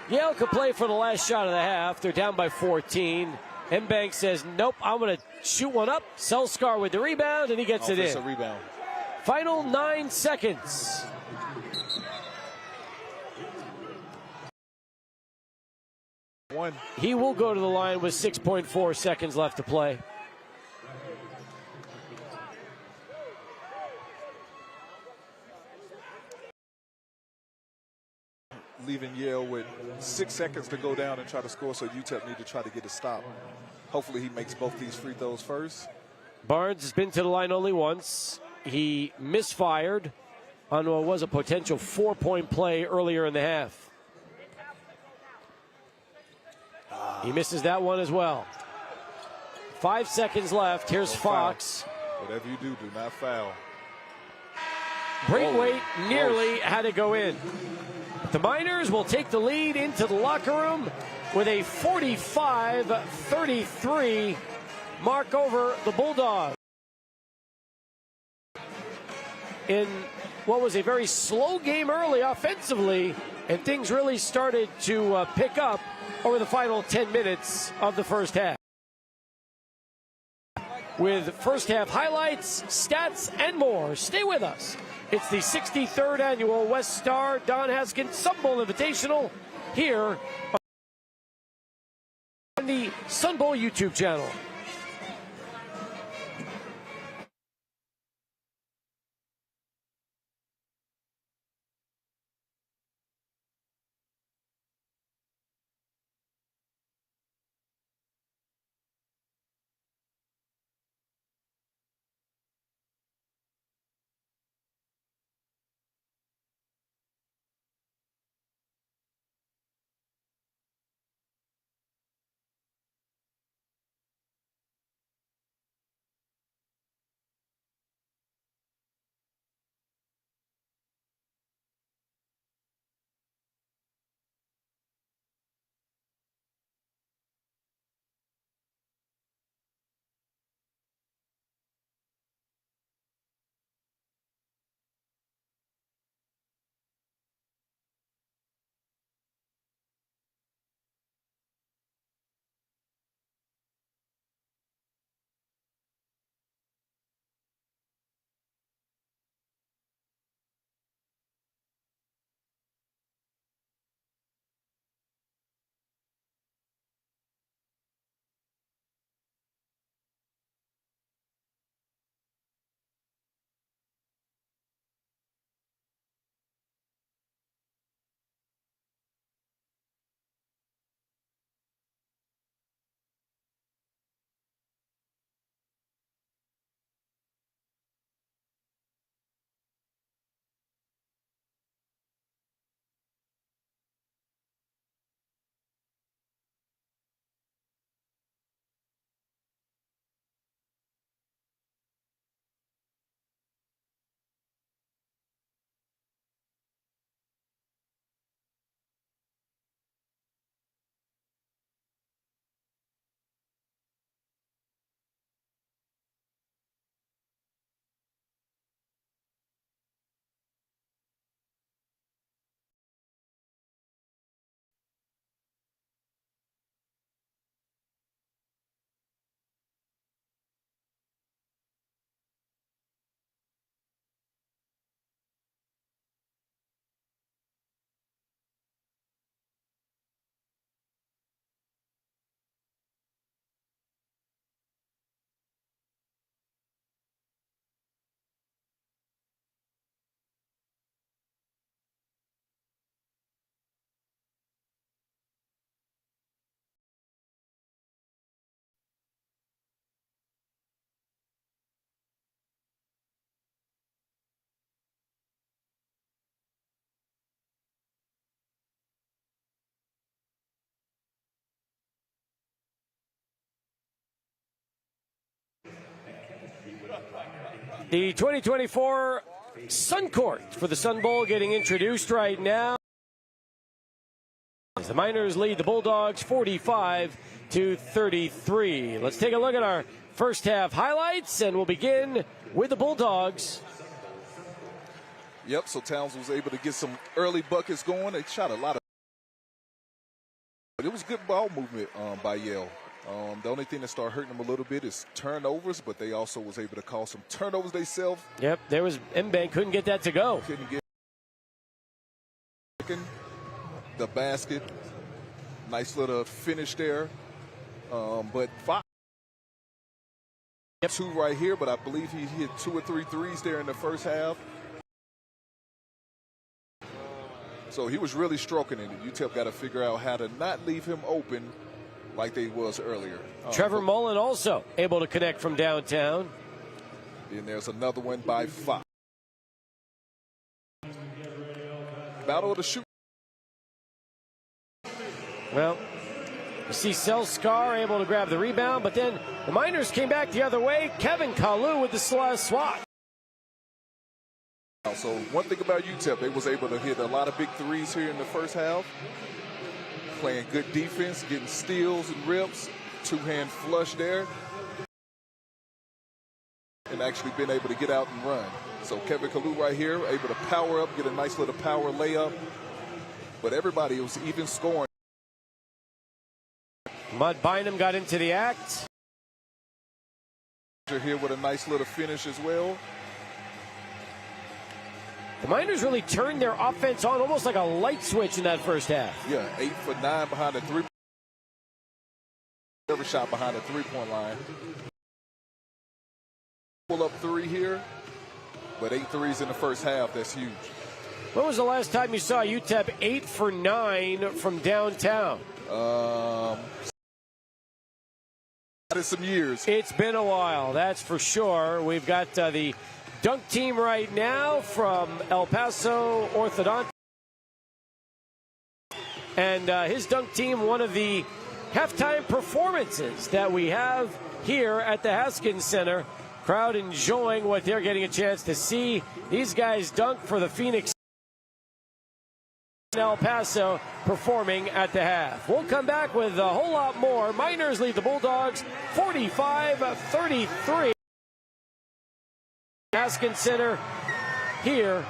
Yale could play for the last shot of the half. They're down by 14. Mbank says, nope, I'm going to shoot one up. Selskar with the rebound, and he gets it in. Offensive rebound. Final 9 seconds. He will go to the line with 6.4 seconds left to play. Leaving Yale with 6 seconds to go down and try to score, so UTEP need to try to get a stop. Hopefully he makes both these free throws first. Barnes has been to the line only once. He misfired on what was a potential 4-point play earlier in the half. He misses that one as well. 5 seconds left. Here's Fox. Whatever you do, do not foul. Braithwaite nearly had to go in. The Miners will take the lead into the locker room with a 45-33 mark over the Bulldogs. In what was a very slow game early offensively, and things really started to pick up over the final 10 minutes of the first half. With first half highlights, stats, and more. Stay with us. It's the 63rd annual WestStar Don Haskins Sun Bowl Invitational here on the Sun Bowl YouTube channel. The 2024 Sun Court for the Sun Bowl getting introduced right now. As the Miners lead the Bulldogs 45-33. Let's take a look at our first half highlights, and we'll begin with the Bulldogs. Yep, so Towns was able to get some early buckets going. They shot a lot of, but it was good ball movement by Yale. The only thing that started hurting them a little bit is turnovers, but they also was able to cause some turnovers themselves. Yep, there was Mbank couldn't get that to go. Couldn't get the basket. Nice little finish there. But five. Yep. 2 right here, but I believe he hit 2 or 3 threes there in the first half. So he was really stroking it. UTEP got to figure out how to not leave him open like they was earlier. Trevor Mullen also able to connect from downtown. And there's another one by 5. Battle of the shoot. Well, you see Selskar able to grab the rebound, but then the Miners came back the other way. Kevin Kalu with the swat. So one thing about UTEP, they was able to hit a lot of big threes here in the first half. Playing good defense, getting steals and rips, 2-hand flush there. And actually been able to get out and run. So Kevin Kalu right here, able to power up, get a nice little power layup. But everybody was even scoring. Mud Bynum got into the act. Here with a nice little finish as well. The Miners really turned their offense on almost like a light switch in that first half. Yeah, 8 for 9 behind the three. Every shot behind the three-point line. Pull up 3 here, but 8 threes in the first half. That's huge. When was the last time you saw UTEP 8 for 9 from downtown? In some years. It's been a while, that's for sure. We've got the dunk team right now from El Paso Orthodontic. And his dunk team, one of the halftime performances that we have here at the Haskins Center. Crowd enjoying what they're getting a chance to see. These guys dunk for the Phoenix El Paso performing at the half. We'll come back with a whole lot more. Miners lead the Bulldogs 45-33. Haskins Center here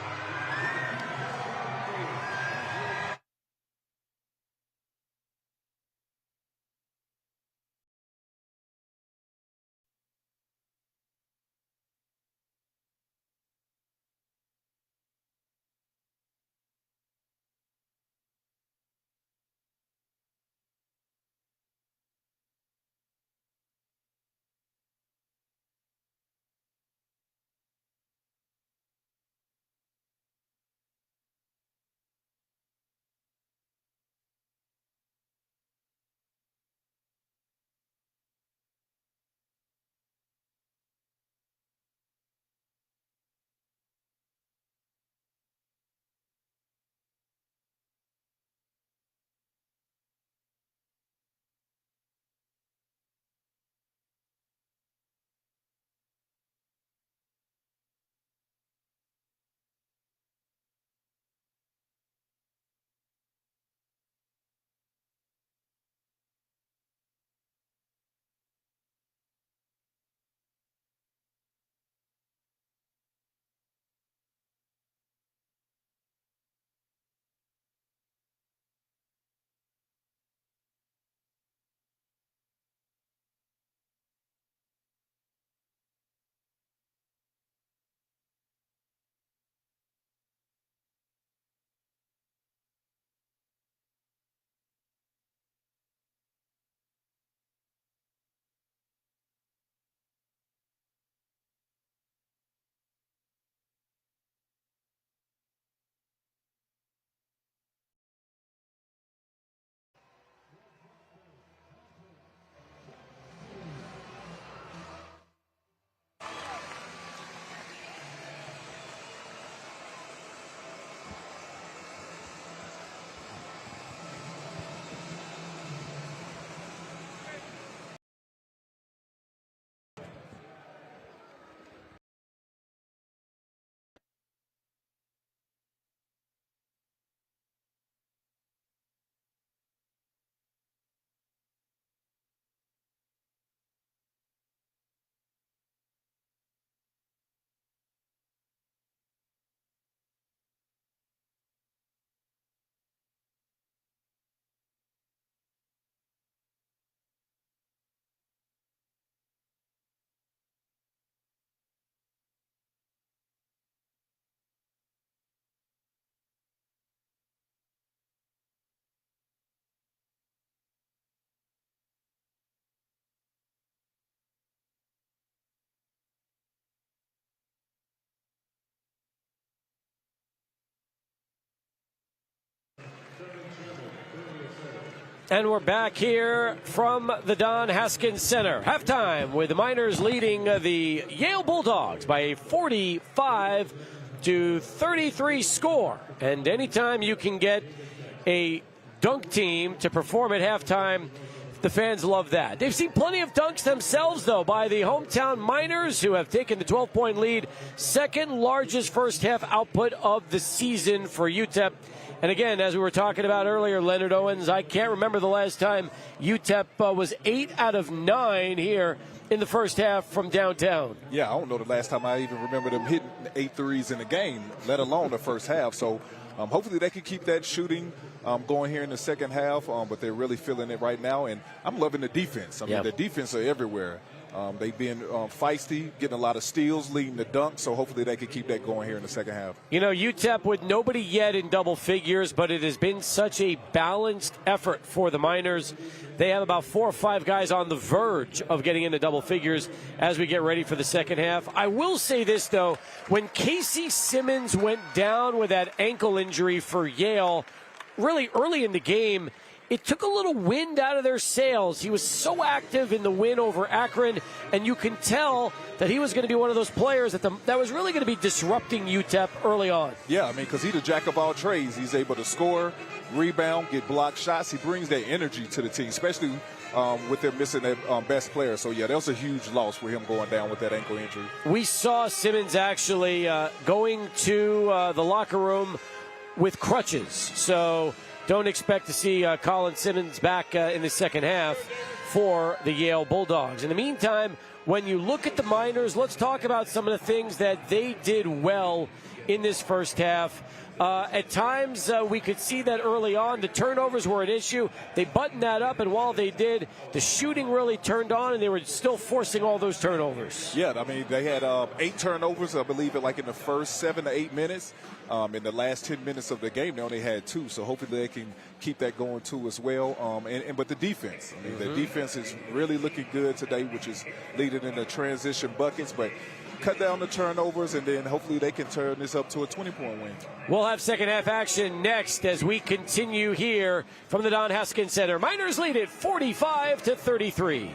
And we're back here from the Don Haskins Center. Halftime with the Miners leading the Yale Bulldogs by a 45-33 score. And anytime you can get a dunk team to perform at halftime, the fans love that. They've seen plenty of dunks themselves, though, by the hometown Miners, who have taken the 12-point lead, second largest first-half output of the season for UTEP. And again, as we were talking about earlier, Leonard Owens, I can't remember the last time UTEP was 8 out of 9 here in the first half from downtown. Yeah, I don't know the last time I even remember them hitting 8 threes in a game, let alone the first half. So hopefully they can keep that shooting going here in the second half, but they're really feeling it right now. And I'm loving the defense. I mean, the defense are everywhere. They've been feisty, getting a lot of steals, leading the dunk, so hopefully they can keep that going here in the second half. You know, UTEP with nobody yet in double figures, but it has been such a balanced effort for the Miners. They have about 4 or 5 guys on the verge of getting into double figures as we get ready for the second half. I will say this, though. When Casey Simmons went down with that ankle injury for Yale really early in the game, it took a little wind out of their sails. He was so active in the win over Akron, and you can tell that he was going to be one of those players that was really going to be disrupting UTEP early on. Yeah, I mean, because he's the jack of all trades. He's able to score, rebound, get blocked shots. He brings that energy to the team, especially with them missing their best player. So, yeah, that was a huge loss for him going down with that ankle injury. We saw Simmons actually going to the locker room with crutches. So don't expect to see Colin Simmons back in the second half for the Yale Bulldogs. In the meantime, when you look at the Miners, let's talk about some of the things that they did well in this first half. At times, we could see that early on. The turnovers were an issue. They buttoned that up, and while they did, the shooting really turned on, and they were still forcing all those turnovers. Yeah, I mean, they had 8 turnovers, I believe, in the first 7 to 8 minutes. In the last 10 minutes of the game, they only had 2, so hopefully they can keep that going too as well. But the defense, I mean, the defense is really looking good today, which is leading in the transition buckets. But cut down the turnovers, and then hopefully they can turn this up to a 20-point win. We'll have second half action next as we continue here from the Don Haskins Center. Miners lead it 45-33.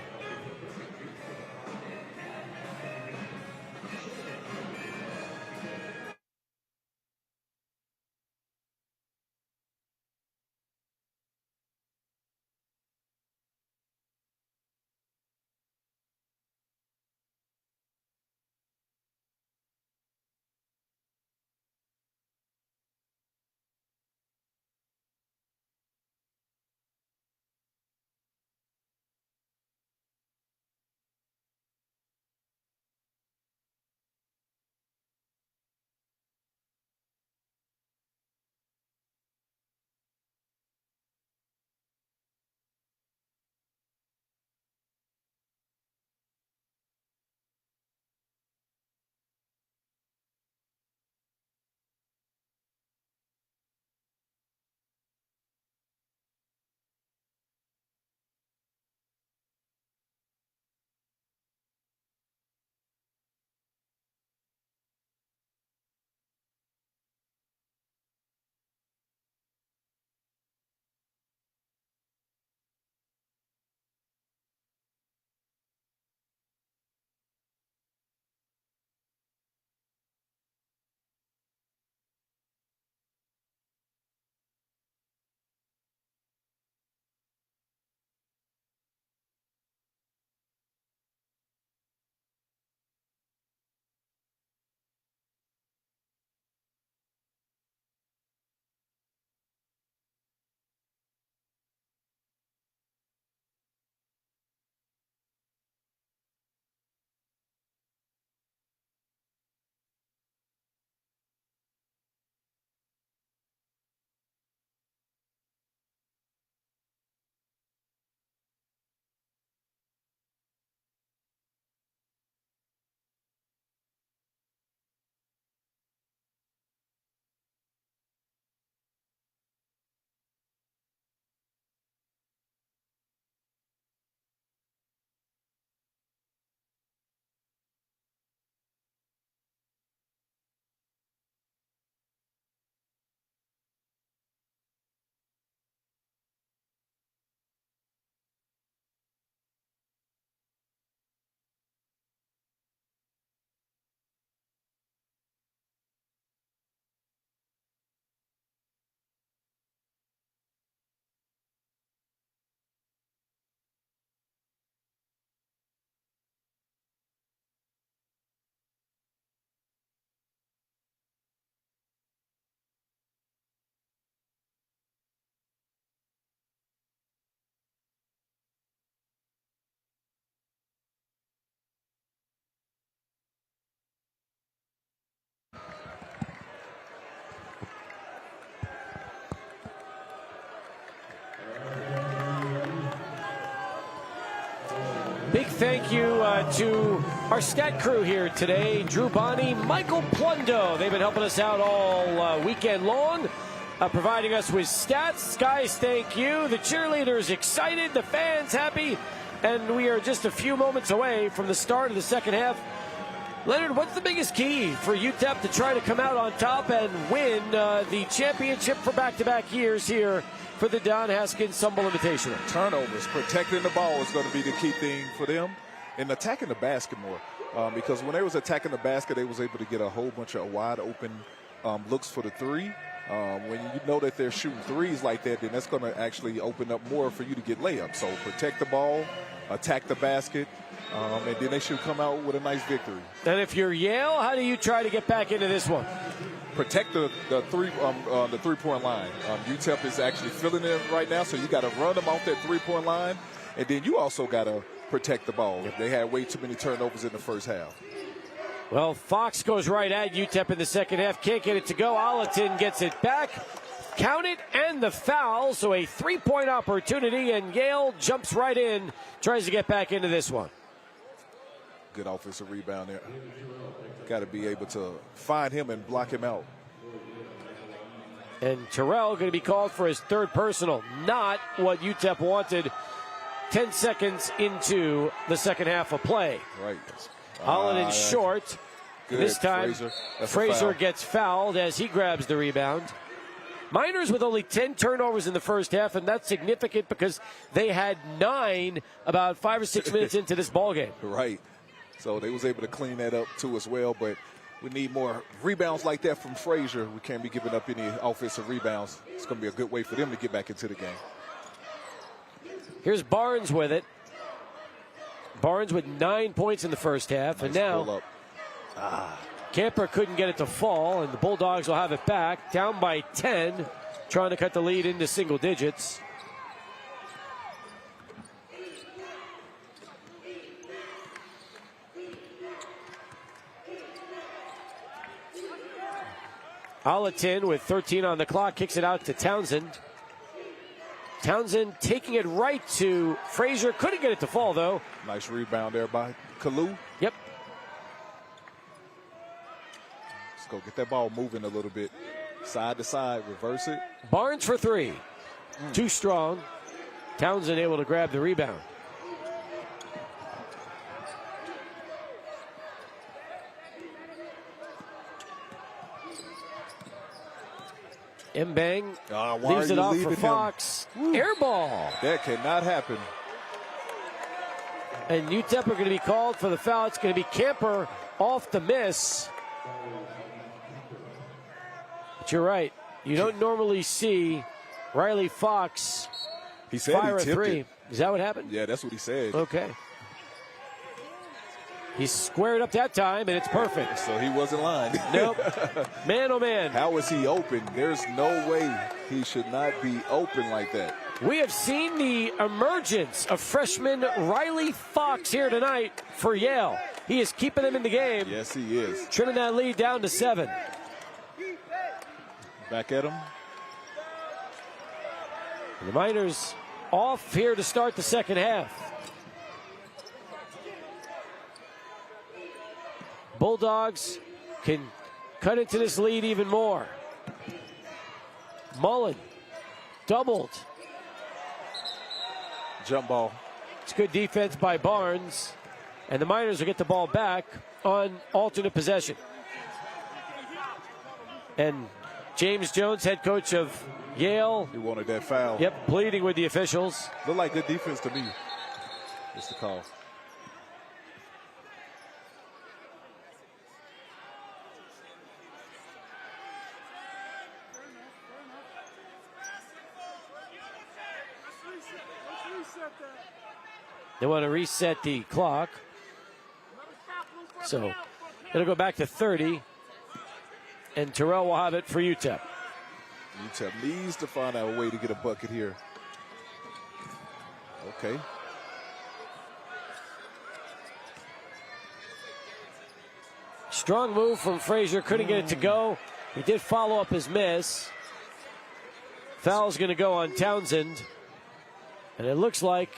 Big thank you to our stat crew here today. Drew Bonney, Michael Plundo. They've been helping us out all weekend long, providing us with stats. Guys, thank you. The cheerleaders excited, the fans happy, and we are just a few moments away from the start of the second half. Leonard, what's the biggest key for UTEP to try to come out on top and win the championship for back-to-back years here for the Don Haskins Stumble Invitational? Turnovers, protecting the ball is going to be the key thing for them, and attacking the basket more. Because when they was attacking the basket, they was able to get a whole bunch of wide open looks for the three. When you know that they're shooting threes like that, then that's going to actually open up more for you to get layups. So protect the ball, attack the basket, and then they should come out with a nice victory. And if you're Yale, how do you try to get back into this one? Protect the 3-point line. UTEP is actually filling in right now, so you got to run them off that 3-point line, and then you also got to protect the ball. They had way too many turnovers in the first half. Well, Fox goes right at UTEP in the second half. Can't get it to go. Allerton gets it back. Count it, and the foul. So a 3-point opportunity, and Yale jumps right in, tries to get back into this one. Good offensive rebound there. Got to be able to find him and block him out. And Terrell going to be called for his third personal. Not what UTEP wanted 10 seconds into the second half of play. Right. Allerton short. Good. This time, Frazier gets fouled as he grabs the rebound. Miners with only 10 turnovers in the first half, and that's significant because they had 9 about 5 or 6 minutes into this ballgame. Right. So they was able to clean that up too as well, but we need more rebounds like that from Frazier. We can't be giving up any offensive rebounds. It's going to be a good way for them to get back into the game. Here's Barnes with it. Barnes with 9 points in the first half, nice, and now Camper couldn't get it to fall, and the Bulldogs will have it back, down by 10, trying to cut the lead into single digits. Allerton with 13 on the clock kicks it out to Townsend. Townsend taking it right to Frazier. Couldn't get it to fall, though. Nice rebound there by Kalu. Yep. Let's go get that ball moving a little bit. Side to side, reverse it. Barnes for 3. Too strong. Townsend able to grab the rebound. Mbang leaves it off for Fox. Air ball. That cannot happen. And UTEP are going to be called for the foul. It's going to be Camper off the miss. But you're right. You don't normally see Riley Fox fire a 3. Is that what happened? Yeah, that's what he said. Okay. He squared up that time, and it's perfect. So he wasn't lying. Nope. Man, oh, man. How is he open? There's no way he should not be open like that. We have seen the emergence of freshman Riley Fox here tonight for Yale. He is keeping them in the game. Yes, he is. Trimming that lead down to 7. Back at him. The Miners off here to start the second half. Bulldogs can cut into this lead even more. Mullen doubled. Jump ball. It's good defense by Barnes. And the Miners will get the ball back on alternate possession. And James Jones, head coach of Yale. He wanted that foul. Yep, pleading with the officials. Looked like good defense to me. What's the call? They want to reset the clock. So it'll go back to 30. And Terrell will have it for UTEP. UTEP needs to find out a way to get a bucket here. Okay. Strong move from Frazier. Couldn't get it to go. He did follow up his miss. Foul's going to go on Townsend. And it looks like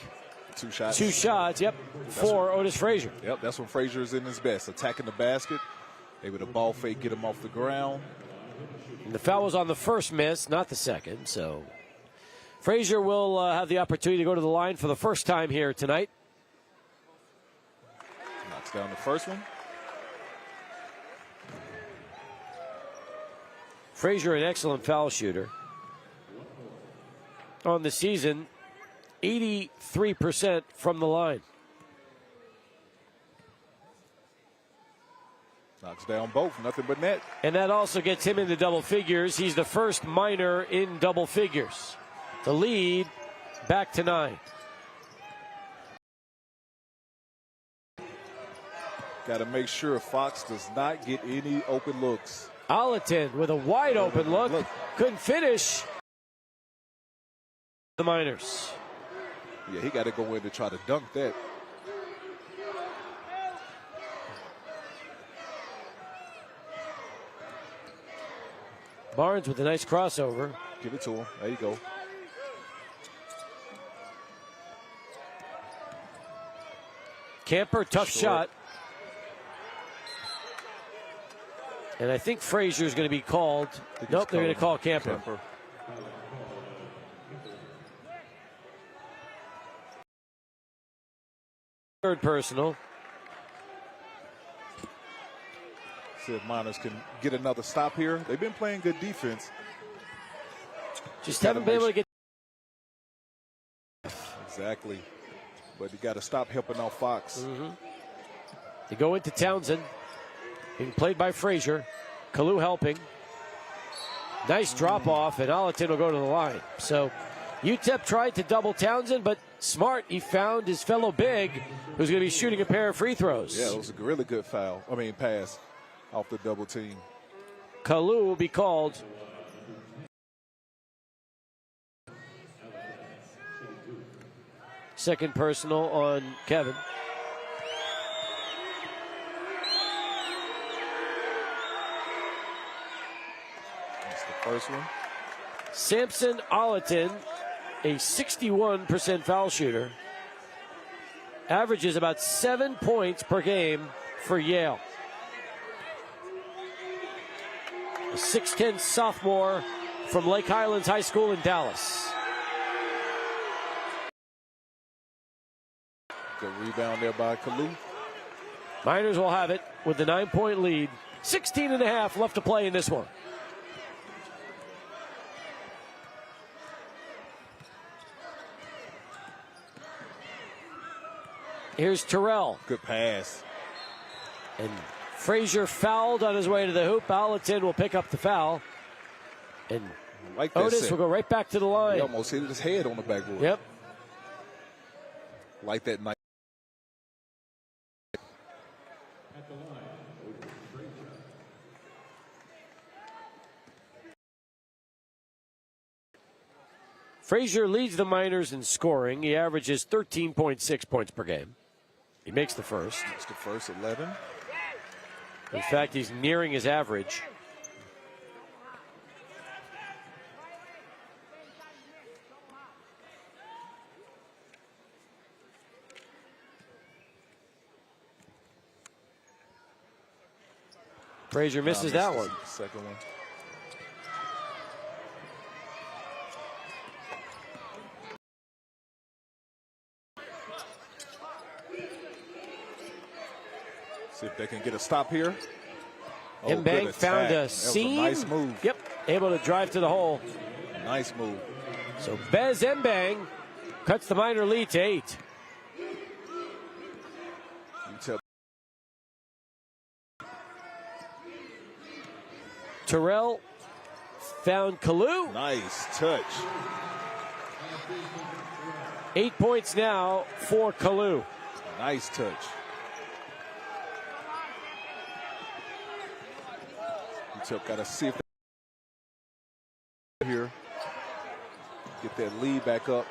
2 shots. 2 shots, yep, for Otis Frazier. Yep, that's when Frazier is in his best, attacking the basket, able to ball fake, get him off the ground. And the foul was on the first miss, not the second, so Frazier will have the opportunity to go to the line for the first time here tonight. Knocks down the first one. Frazier, an excellent foul shooter. On the season, 83% from the line. Knocks down both, nothing but net. And that also gets him into double figures. He's the first Miner in double figures. The lead back to 9. Got to make sure Fox does not get any open looks. Allerton with a wide open look. Couldn't finish. The Miners. Yeah, he got to go in to try to dunk that. Barnes with a nice crossover. Give it to him. There you go. Camper, tough shot. And I think Frazier's going to be called. Nope, they're going to call Camper. Third personal. See if Miners can get another stop here. They've been playing good defense. Just haven't been able to get. Exactly. But you got to stop helping out Fox. They go into Townsend. Being played by Frazier. Kalu helping. Nice drop off, and Allerton will go to the line. So UTEP tried to double Townsend, but smart. He found his fellow big, who's going to be shooting a pair of free throws. Yeah, it was a really good pass off the double team. Kalu will be called. Second personal on Kevin. That's the first one. Samson Allerton, a 61% foul shooter, averages about 7 points per game for Yale. A 6'10 sophomore from Lake Highlands High School in Dallas. Good rebound there by Kalu. Miners will have it with the 9-point lead. 16.5 left to play in this one. Here's Terrell. Good pass. And Frazier fouled on his way to the hoop. Allerton will pick up the foul. And like that Otis set. will go right back to the line. He almost hit his head on the backboard. Yep. Like that night. Frazier leads the Miners in scoring. He averages 13.6 points per game. He makes the first. That's the first 11. In fact, he's nearing his average. Frazier misses that one. Second one. See if they can get a stop here. Oh, Mbang found a seam. Nice move. Yep, able to drive to the hole. Nice move. So Bez Mbang cuts the Miner lead to 8. Terrell found Kalu. Nice touch. 8 points now for Kalu. Nice touch. UTEP got to see if they here get that lead back up.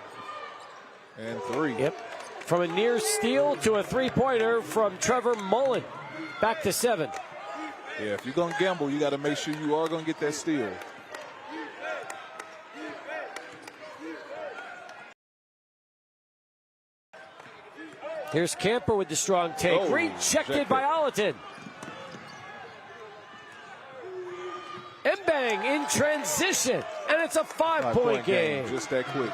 And 3. Yep. From a near steal to a three-pointer from Trevor Mullen. Back to 7. Yeah, if you're going to gamble, you got to make sure you are going to get that steal. Here's Camper with the strong take. Oh, rejected by Ollerton. Mbang in transition, and it's a 5-point game. Just that quick.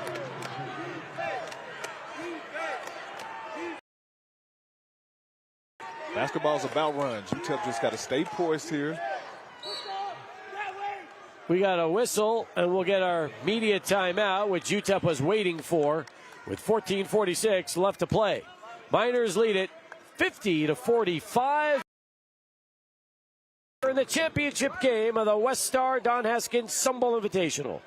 Basketball's about runs. UTEP just got to stay poised here. We got a whistle, and we'll get our media timeout, which UTEP was waiting for, with 14:46 left to play. Miners lead it 50-45 in the championship game of the WestStar Don Haskins Sunbowl Invitational.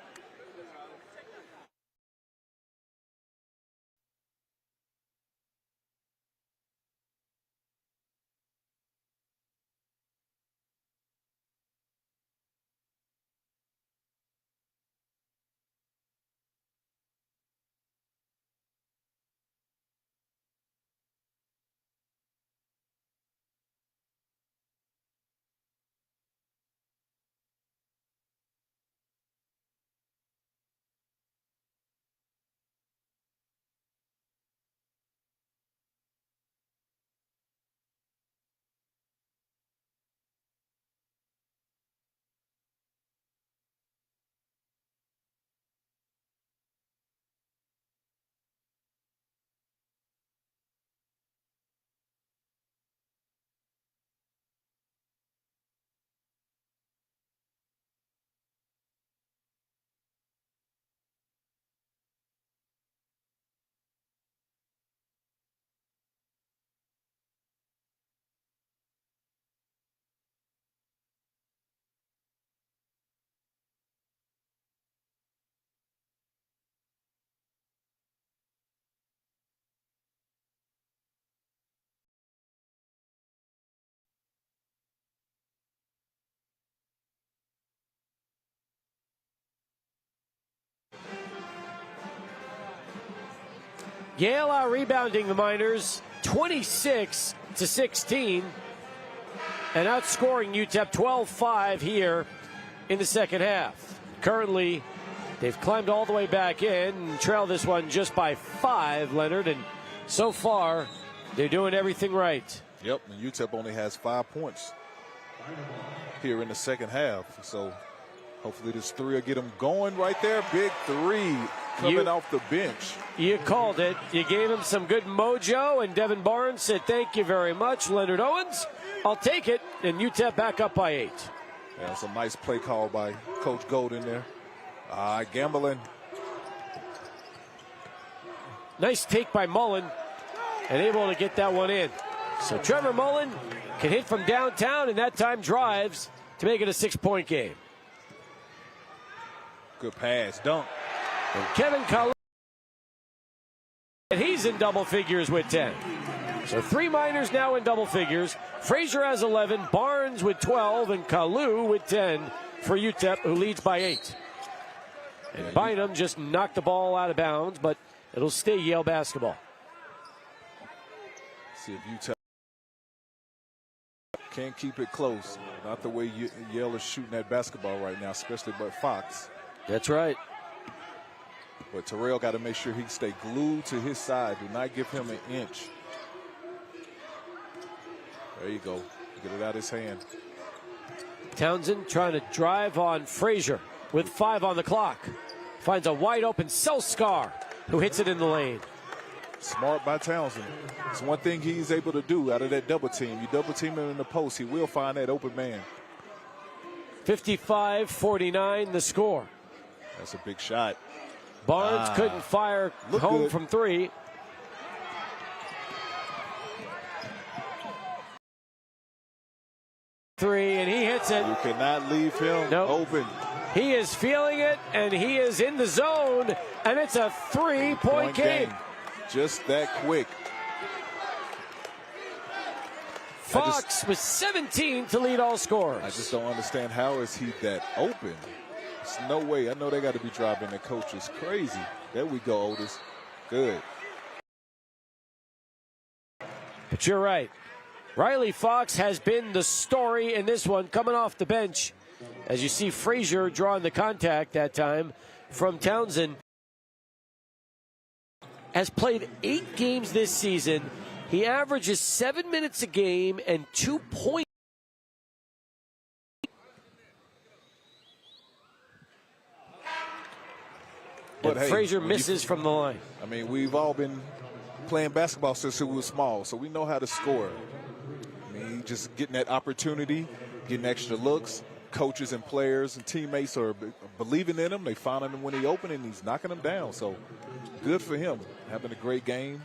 Yale are rebounding the Miners 26-16 and outscoring UTEP 12-5 here in the second half. Currently, they've climbed all the way back in and trail this one just by 5, Leonard, and so far they're doing everything right. Yep, and UTEP only has 5 points here in the second half, so hopefully this three will get them going right there. Big three coming off the bench. You called it. You gave him some good mojo, and Devin Barnes said thank you very much. Leonard Owens, I'll take it, and UTEP back up by 8. Yeah, it's a nice play call by Coach Golden there. Gambling. Nice take by Mullen, and able to get that one in. So Trevor Mullen can hit from downtown, and that time drives to make it a 6-point game. Good pass, dunk. And Kevin Kalu, and he's in double figures with 10. So 3 Miners now in double figures. Frazier has 11, Barnes with 12, and Kalu with 10 for UTEP, who leads by 8. And Bynum just knocked the ball out of bounds, but it'll stay Yale basketball. See if UTEP can't keep it close. Not the way Yale is shooting that basketball right now, especially by Fox. That's right. But Terrell got to make sure he stay glued to his side. Do not give him an inch. There you go. Get it out of his hand. Townsend trying to drive on Frazier with 5 on the clock. Finds a wide open Selskar, who hits it in the lane. Smart by Townsend. It's one thing he's able to do out of that double team. You double team him in the post, he will find that open man. 55-49 the score. That's a big shot. Barnes couldn't fire home good from 3. And he hits it. You cannot leave him open. He is feeling it, and he is in the zone, and it's a 3-point game. Just that quick. Fox with 17 to lead all scorers. I just don't understand how is he that open. There's no way. I know they got to be driving the coaches crazy. There we go, Otis. Good. But you're right. Riley Fox has been the story in this one, coming off the bench. As you see Frazier drawing the contact that time from Townsend. Has played 8 games this season, He averages 7 minutes a game and 2 points. But and hey, Frazier misses from the line. I mean, we've all been playing basketball since we were small, so we know how to score. I mean, just getting that opportunity, getting extra looks. Coaches and players and teammates are believing in him. They found him when he opened and he's knocking them down. So good for him, having a great game.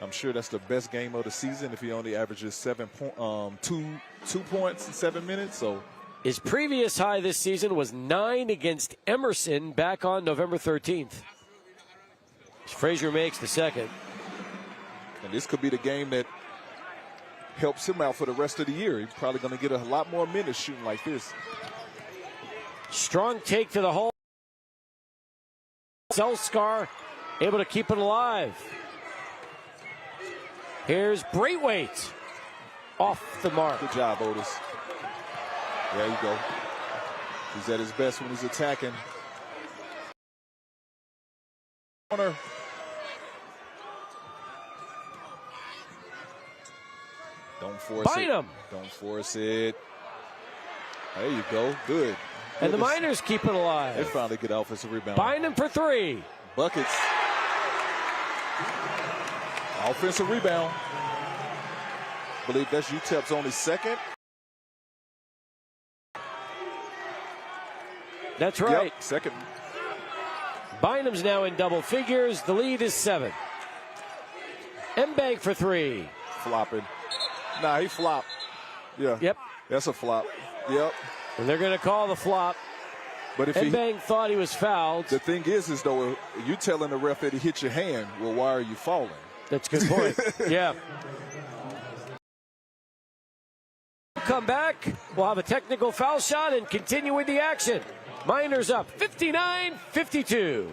I'm sure that's the best game of the season if he only averages 2 points in 7 minutes. So his previous high this season was 9 against Emerson back on November 13th. Frazier makes the second. And this could be the game that helps him out for the rest of the year. He's probably going to get a lot more minutes shooting like this. Strong take to the hole. Solskjaer able to keep it alive. Here's Braithwaite off the mark. Good job, Otis. There you go. He's at his best when he's attacking. Corner. Don't force Bynum. it. Don't force it. There you go. Good. And the Miners keep it They alive. finally get offensive rebound. Bynum for 3. Buckets. Offensive rebound. I believe that's UTEP's only second. That's right. Yep, second. Bynum's now in double figures. The lead is 7. Mbank for 3. Flopping. Nah, he flopped. Yeah. Yep. That's a flop. Yep. And they're going to call the flop. But if Mbank thought he was fouled. the thing is though, you telling the ref that he hit your hand, well, why are you falling? That's a good point. Yeah. Come back. We'll have a technical foul shot and continue with the action. Miners up 59-52.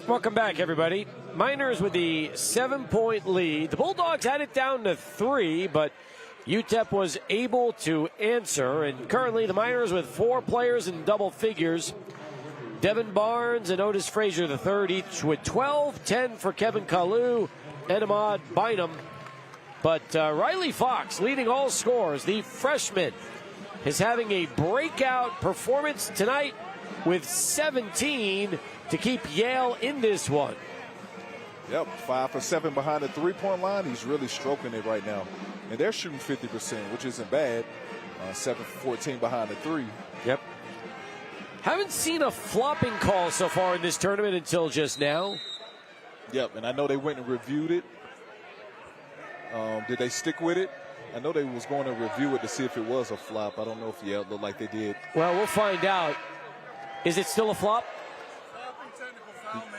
Welcome back, everybody. Miners with the 7-point lead. The Bulldogs had it down to 3, but UTEP was able to answer. And currently the Miners with 4 players in double figures. Devin Barnes and Otis Frazier III, each with 12, 10 for Kevin Kalu and Ahmad Bynum. But Riley Fox, leading all scorers, the freshman, is having a breakout performance tonight with 17 to keep Yale in this one. Yep, 5 for 7 behind the three-point line. He's really stroking it right now. And they're shooting 50%, which isn't bad. 7 for 14 behind the 3. Yep. Haven't seen a flopping call so far in this tournament until just now. Yep, and I know they went and reviewed it. Did they stick with it? I know they was going to review it to see if it was a flop. I don't know if Yale looked like they did. Well, we'll find out. Is it still a flop?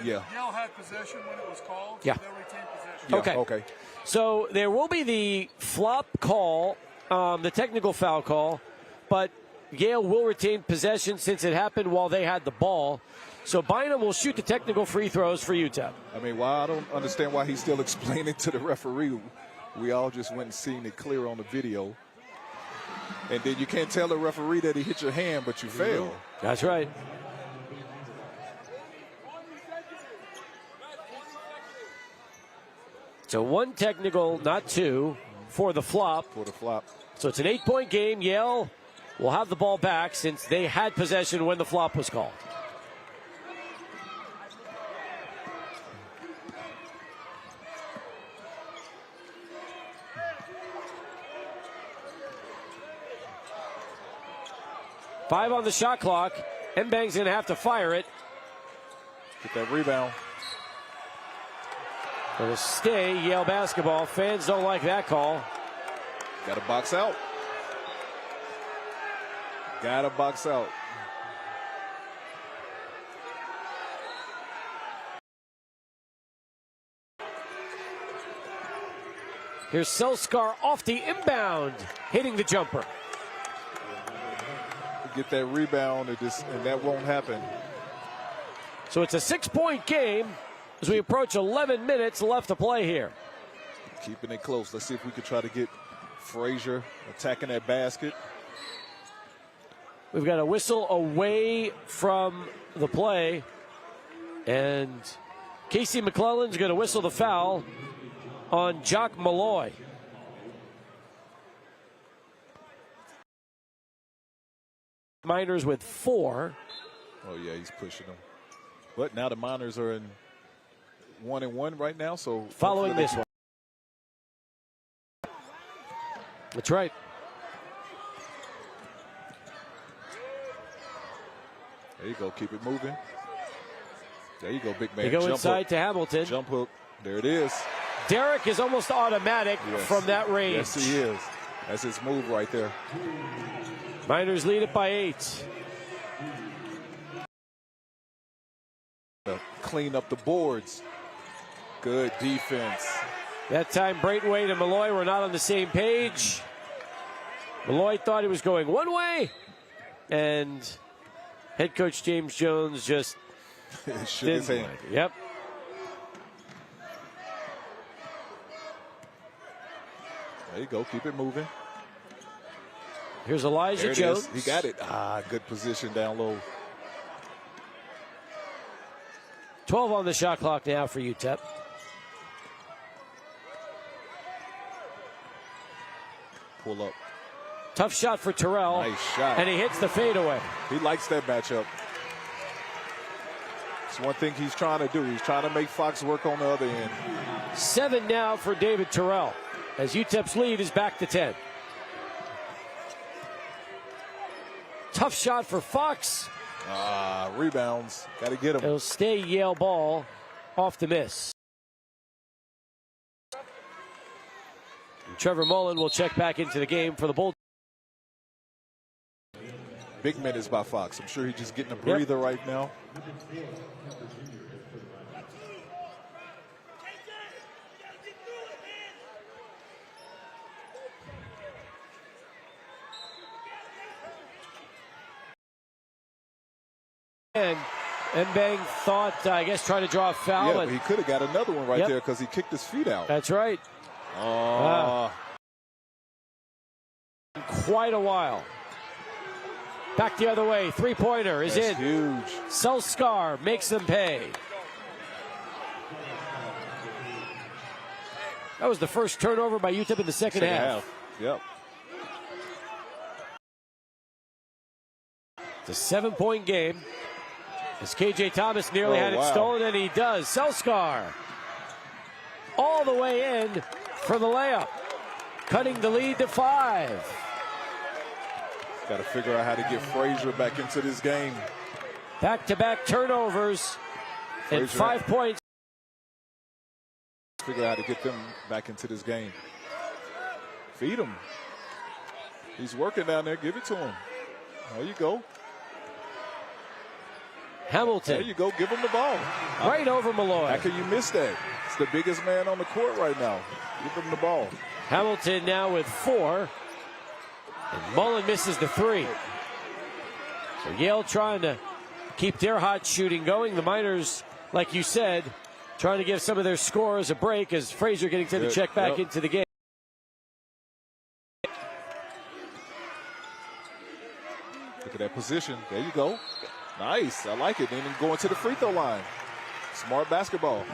Yeah. Yale had possession when it was called. Yeah. They'll retain possession. Yeah, Okay. Okay. So there will be the flop call, the technical foul call, but Yale will retain possession since it happened while they had the ball. So Bynum will shoot the technical free throws for UTEP. I mean, I don't understand why he's still explaining to the referee. We all just went and seen it clear on the video. And then you can't tell the referee that he hit your hand, but you failed. That's right. So one technical, not two, for the flop. For the flop. So it's an 8-point game. Yale will have the ball back since they had possession when the flop was called. Five on the shot clock. Mbang's going to have to fire it. Get that rebound. It'll stay Yale basketball. Fans don't like that call. Got to box out. Got to box out. Here's Selskar off the inbound, hitting the jumper. Get that rebound, and that won't happen. So it's a 6-point game as we approach 11 minutes left to play here. Keeping it close. Let's see if we can try to get Frazier attacking that basket. We've got a whistle away from the play, and Casey McClellan's going to whistle the foul on Jock Malloy. Miners with 4. Oh, yeah, he's pushing them. But now the Miners are in 1-1 right now, so following this one. That's right. There you go. Keep it moving. There you go, big man. They go Jump inside hook. to Hamilton. Jump hook. There it is. Derek is almost automatic from that range. Yes, he is. That's his move right there. Miners lead it by 8. Clean up the boards. Good defense. That time, Braithwaite and Malloy were not on the same page. Malloy thought he was going one way, and head coach James Jones just shook his hand. Yep. There you go. Keep it moving. Here's Elijah Jones. He got it. Good position down low. 12 on the shot clock now for UTEP. Pull up. Tough shot for Terrell. Nice shot. And he hits the fadeaway. He likes that matchup. It's one thing he's trying to do. He's trying to make Fox work on the other end. 7 now for David Terrell, as UTEP's lead is back to 10. Tough shot for Fox. Rebounds. Got to get him. It'll stay Yale ball off the miss. And Trevor Mullen will check back into the game for the Bulls. Big minutes by Fox. I'm sure he's just getting a breather right now. And Mbang thought, I guess, trying to draw a foul. Yeah, but but he could have got another one right there because he kicked his feet out. That's right. Quite a while. Back the other way. Three-pointer is in. Huge. Selskar makes them pay. That was the first turnover by UTEP in the second half. Yep. It's a 7-point game. As KJ Thomas nearly had it stolen, and he does. Selskar all the way in for the layup, cutting the lead to 5. Got to figure out how to get Frazier back into this game. Back-to-back turnovers and 5 points. Figure out how to get them back into this game. Feed him. He's working down there. Give it to him. There you go. Hamilton. There you go. Give him the ball. Right over Malloy. How can you miss that? It's the biggest man on the court right now. Give him the ball. Hamilton now with 4. And Mullen misses the 3. So Yale trying to keep their hot shooting going. The Miners, like you said, trying to give some of their scorers a break as Frazier getting to the check back into the game. Look at that position. There you go. Nice. I like it. And then going to the free throw line. Smart basketball.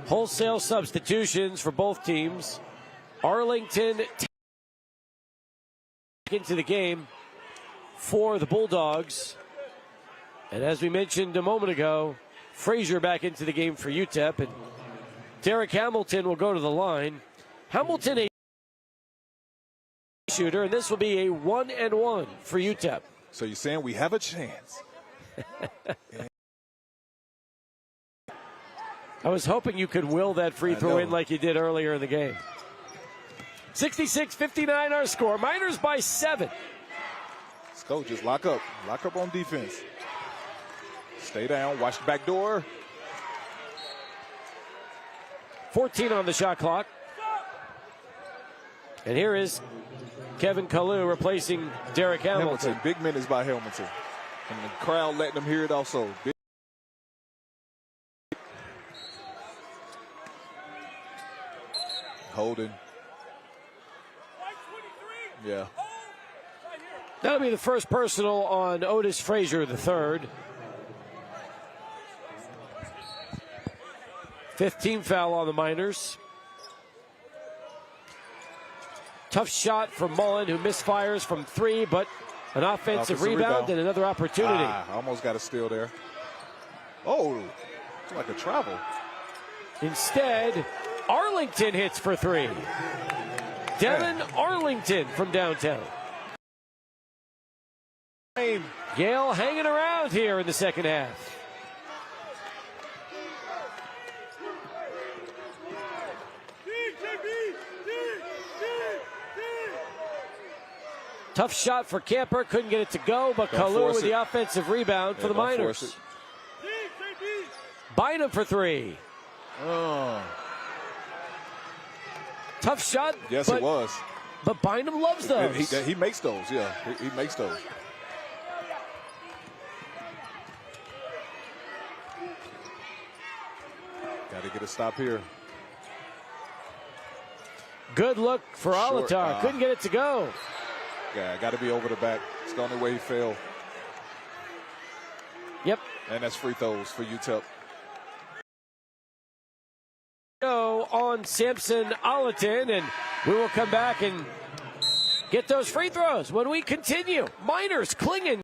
Wholesale substitutions for both teams. Arlington into the game for the Bulldogs. And as we mentioned a moment ago, Frazier back into the game for UTEP. And Derek Hamilton will go to the line. Hamilton, a shooter, and this will be a 1-and-1 for UTEP. So you're saying we have a chance? I was hoping you could will that free throw in like you did earlier in the game. 66-59 our score. Miners by 7. Let's go. Just lock up. Lock up on defense. Stay down. Watch the back door. 14 on the shot clock. And here is Kevin Kalu replacing Derek Hamilton. Big minutes by Hamilton. And the crowd letting them hear it also. Holding. Yeah. That'll be the first personal on Otis Frazier III. 15th foul on the Miners. Tough shot from Mullen, who misfires from 3, but an offensive rebound and another opportunity. Almost got a steal there. Oh, like a travel. Instead, Arlington hits for 3. Devin Arlington from downtown. Yale hanging around here in the second half. Tough shot for Camper, couldn't get it to go, but Kalu with the offensive rebound for the Miners. Bynum for 3. Oh. Tough shot. Yes, it was. But Bynum loves those. He makes those, yeah. He makes those. Got to get a stop here. Good look for Alatar. Couldn't get it to go. Yeah, got to be over the back. It's the only way he fell. Yep. And that's free throws for UTEP. On Samson Alatin, and we will come back and get those free throws when we continue. Miners clinging.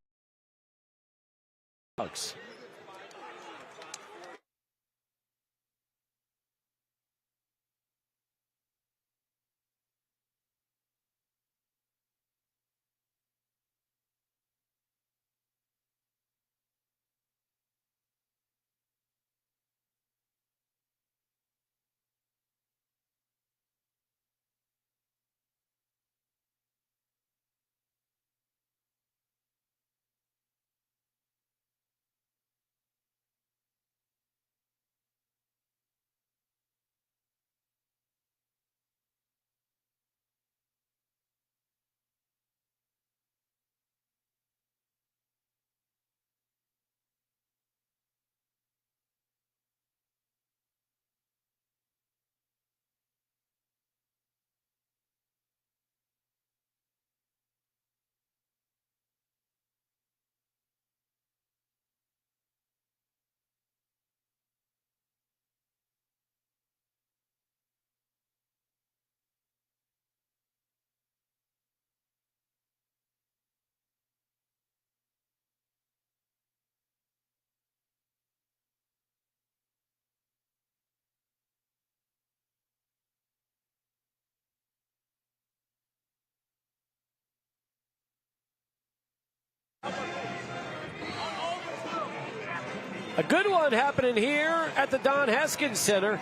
A good one happening here at the Don Haskins Center.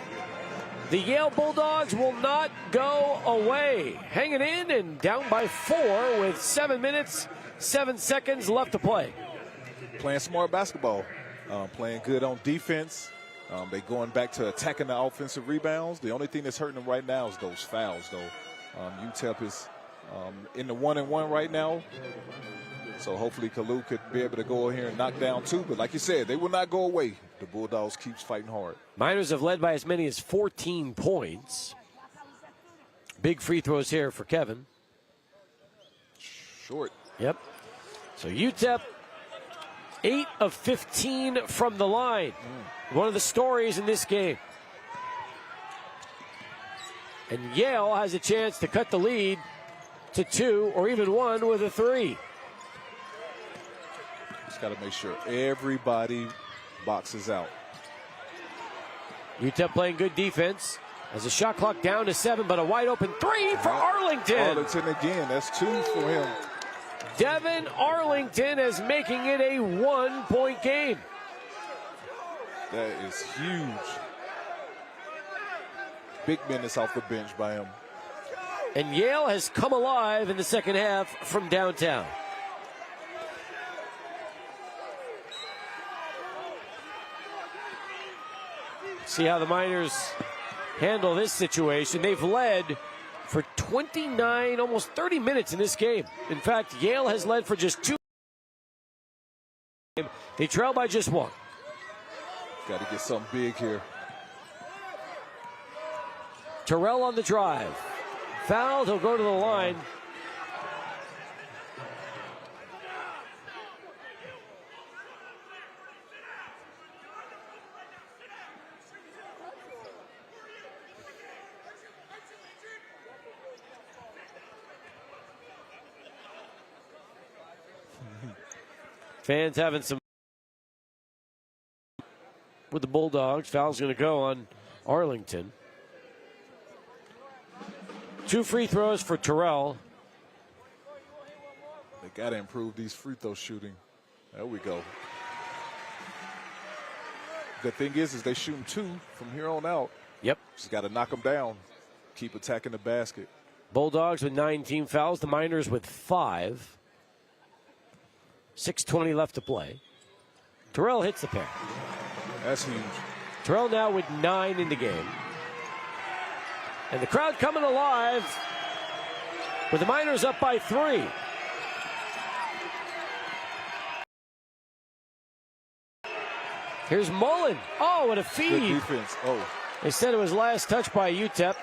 The Yale Bulldogs will not go away. Hanging in and down by 4 with 7 minutes, 7 seconds left to play. Playing smart basketball. Playing good on defense. They going back to attacking the offensive rebounds. The only thing that's hurting them right now is those fouls, though. UTEP is in the 1-1 right now. So hopefully Kalu could be able to go in here and knock down 2. But like you said, they will not go away. The Bulldogs keeps fighting hard. Miners have led by as many as 14 points. Big free throws here for Kevin. Short. Yep. So UTEP, 8 of 15 from the line. One of the stories in this game. And Yale has a chance to cut the lead to 2 or even 1 with a 3. Just got to make sure everybody boxes out. UTEP playing good defense. As a shot clock down to 7, but a wide open 3 for Arlington. Arlington again. That's 2 for him. Devin Arlington is making it a 1-point game. That is huge. Big minutes off the bench by him. And Yale has come alive in the second half from downtown. See how the Miners handle this situation. They've led for 29, almost 30 minutes in this game. In fact, Yale has led for just 2. They trail by just 1. Got to get something big here. Terrell on the drive. Fouled, he'll go to the line. Fans having some with the Bulldogs. Foul's going to go on Arlington. 2 free throws for Terrell. They got to improve these free throw shooting. There we go. The thing is they shooting 2 from here on out. Yep. Just got to knock them down. Keep attacking the basket. Bulldogs with 9 team fouls. The Miners with 5. 6:20 left to play. Terrell hits the pair. That's huge. Terrell now with 9 in the game. And the crowd coming alive with the Miners up by 3. Here's Mullen. Oh, what a feed. Good defense. Oh. They said it was last touch by UTEP.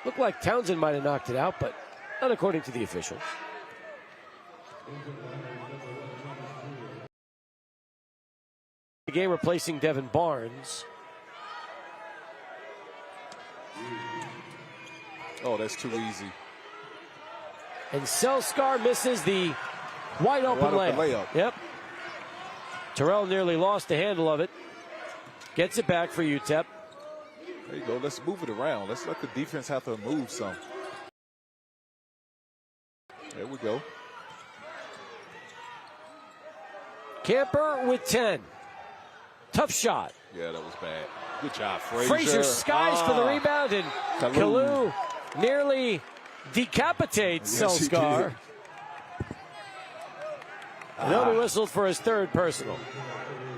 Looked like Townsend might have knocked it out, but not according to the officials. The game replacing Devin Barnes. Oh, that's too easy. And Selskar misses the wide open layup. Yep. Terrell nearly lost the handle of it. Gets it back for UTEP. There you go. Let's move it around. Let's let the defense have to move some. There we go. Camper with 10. Tough shot. Yeah, that was bad. Good job, Frazier. Frazier skies for the rebound, and Kalu nearly decapitates Selskar. Nobody whistled for his 3rd personal.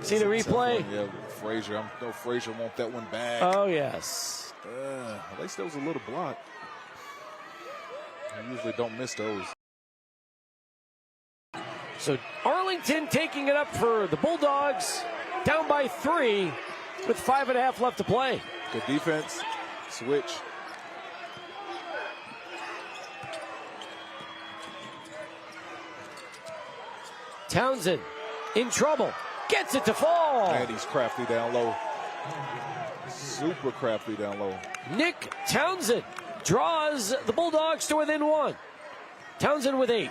See the replay? Yeah, Frazier. I know Frazier want that one back. Oh, yes. At least there was a little block. I usually don't miss those. So Arlington taking it up for the Bulldogs, down by 3 with 5.5 left to play. Good defense. Switch. Townsend in trouble. Gets it to fall. And he's crafty down low. Super crafty down low. Nick Townsend draws the Bulldogs to within 1. Townsend with 8.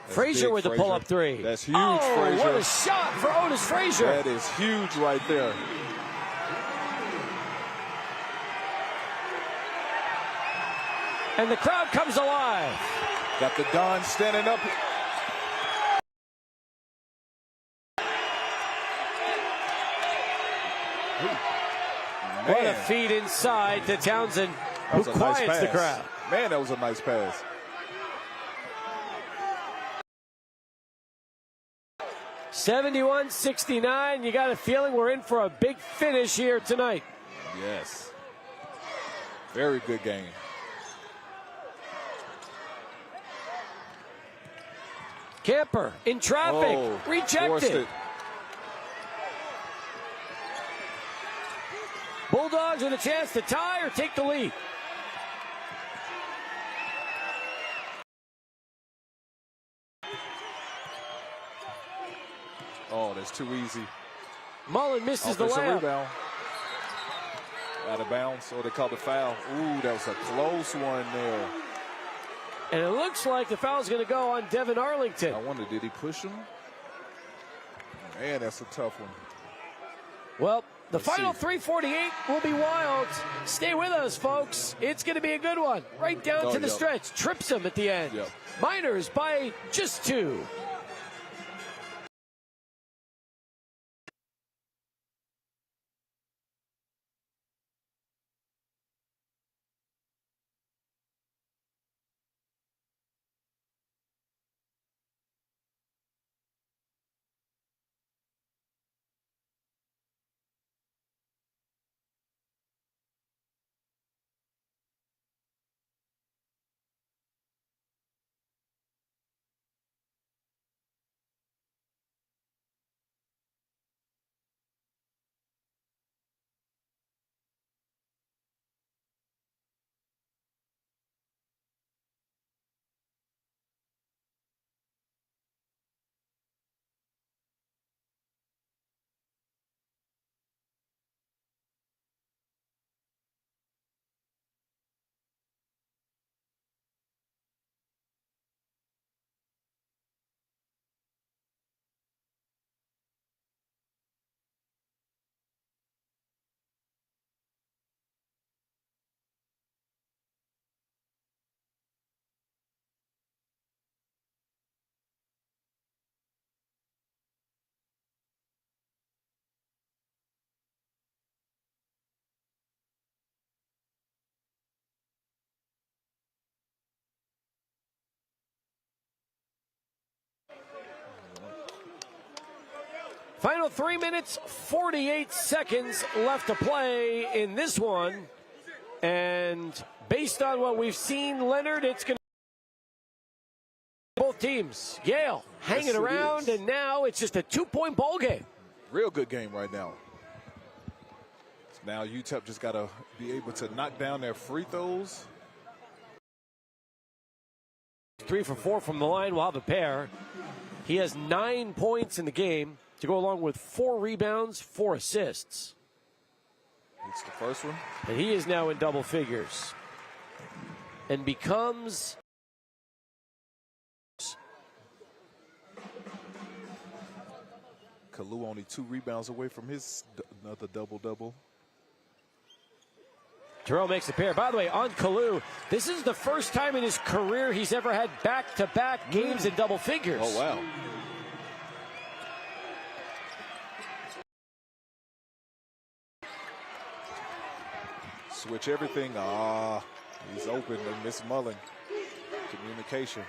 Frazier with the pull-up 3. That's huge, oh, Frazier. What a shot for Otis Frazier. That is huge right there. And the crowd comes alive. Got the Don standing up. What a feed inside to Townsend, who quiets the crowd. Man, that was a nice pass. 71-69. You got a feeling we're in for a big finish here tonight. Yes. Very good game. Camper in traffic. Forced Rejected. it. Bulldogs with a chance to tie or take the lead. Oh, that's too easy. Mullen misses the Offensive layup. rebound. Out of bounds, or they called the foul. Ooh, that was a close one there. And it looks like the foul's going to go on Devin Arlington. I wonder, did he push him? Man, that's a tough one. Well, the Let's final see. 3:48 will be wild. Stay with us, folks. It's going to be a good one. Right down to the yep. stretch. Trips him at the end. Yep. Miners by just 2. Final 3 minutes, 48 seconds left to play in this one. And based on what we've seen, Leonard, it's going to both teams. Yale hanging Yes, it around, is. and now it's just a 2-point ball game. Real good game right now. Now UTEP just got to be able to knock down their free throws. 3 for 4 from the line. We'll have a pair. He has 9 points in the game to go along with 4 rebounds, 4 assists. It's the first one. And he is now in double figures and becomes Kalu only 2 rebounds away from his another double-double. Terrell makes a pair. By the way, on Kalu, this is the first time in his career he's ever had back-to-back games in double figures. Oh, wow. Switch everything. He's open. They miss Mullen. Communication.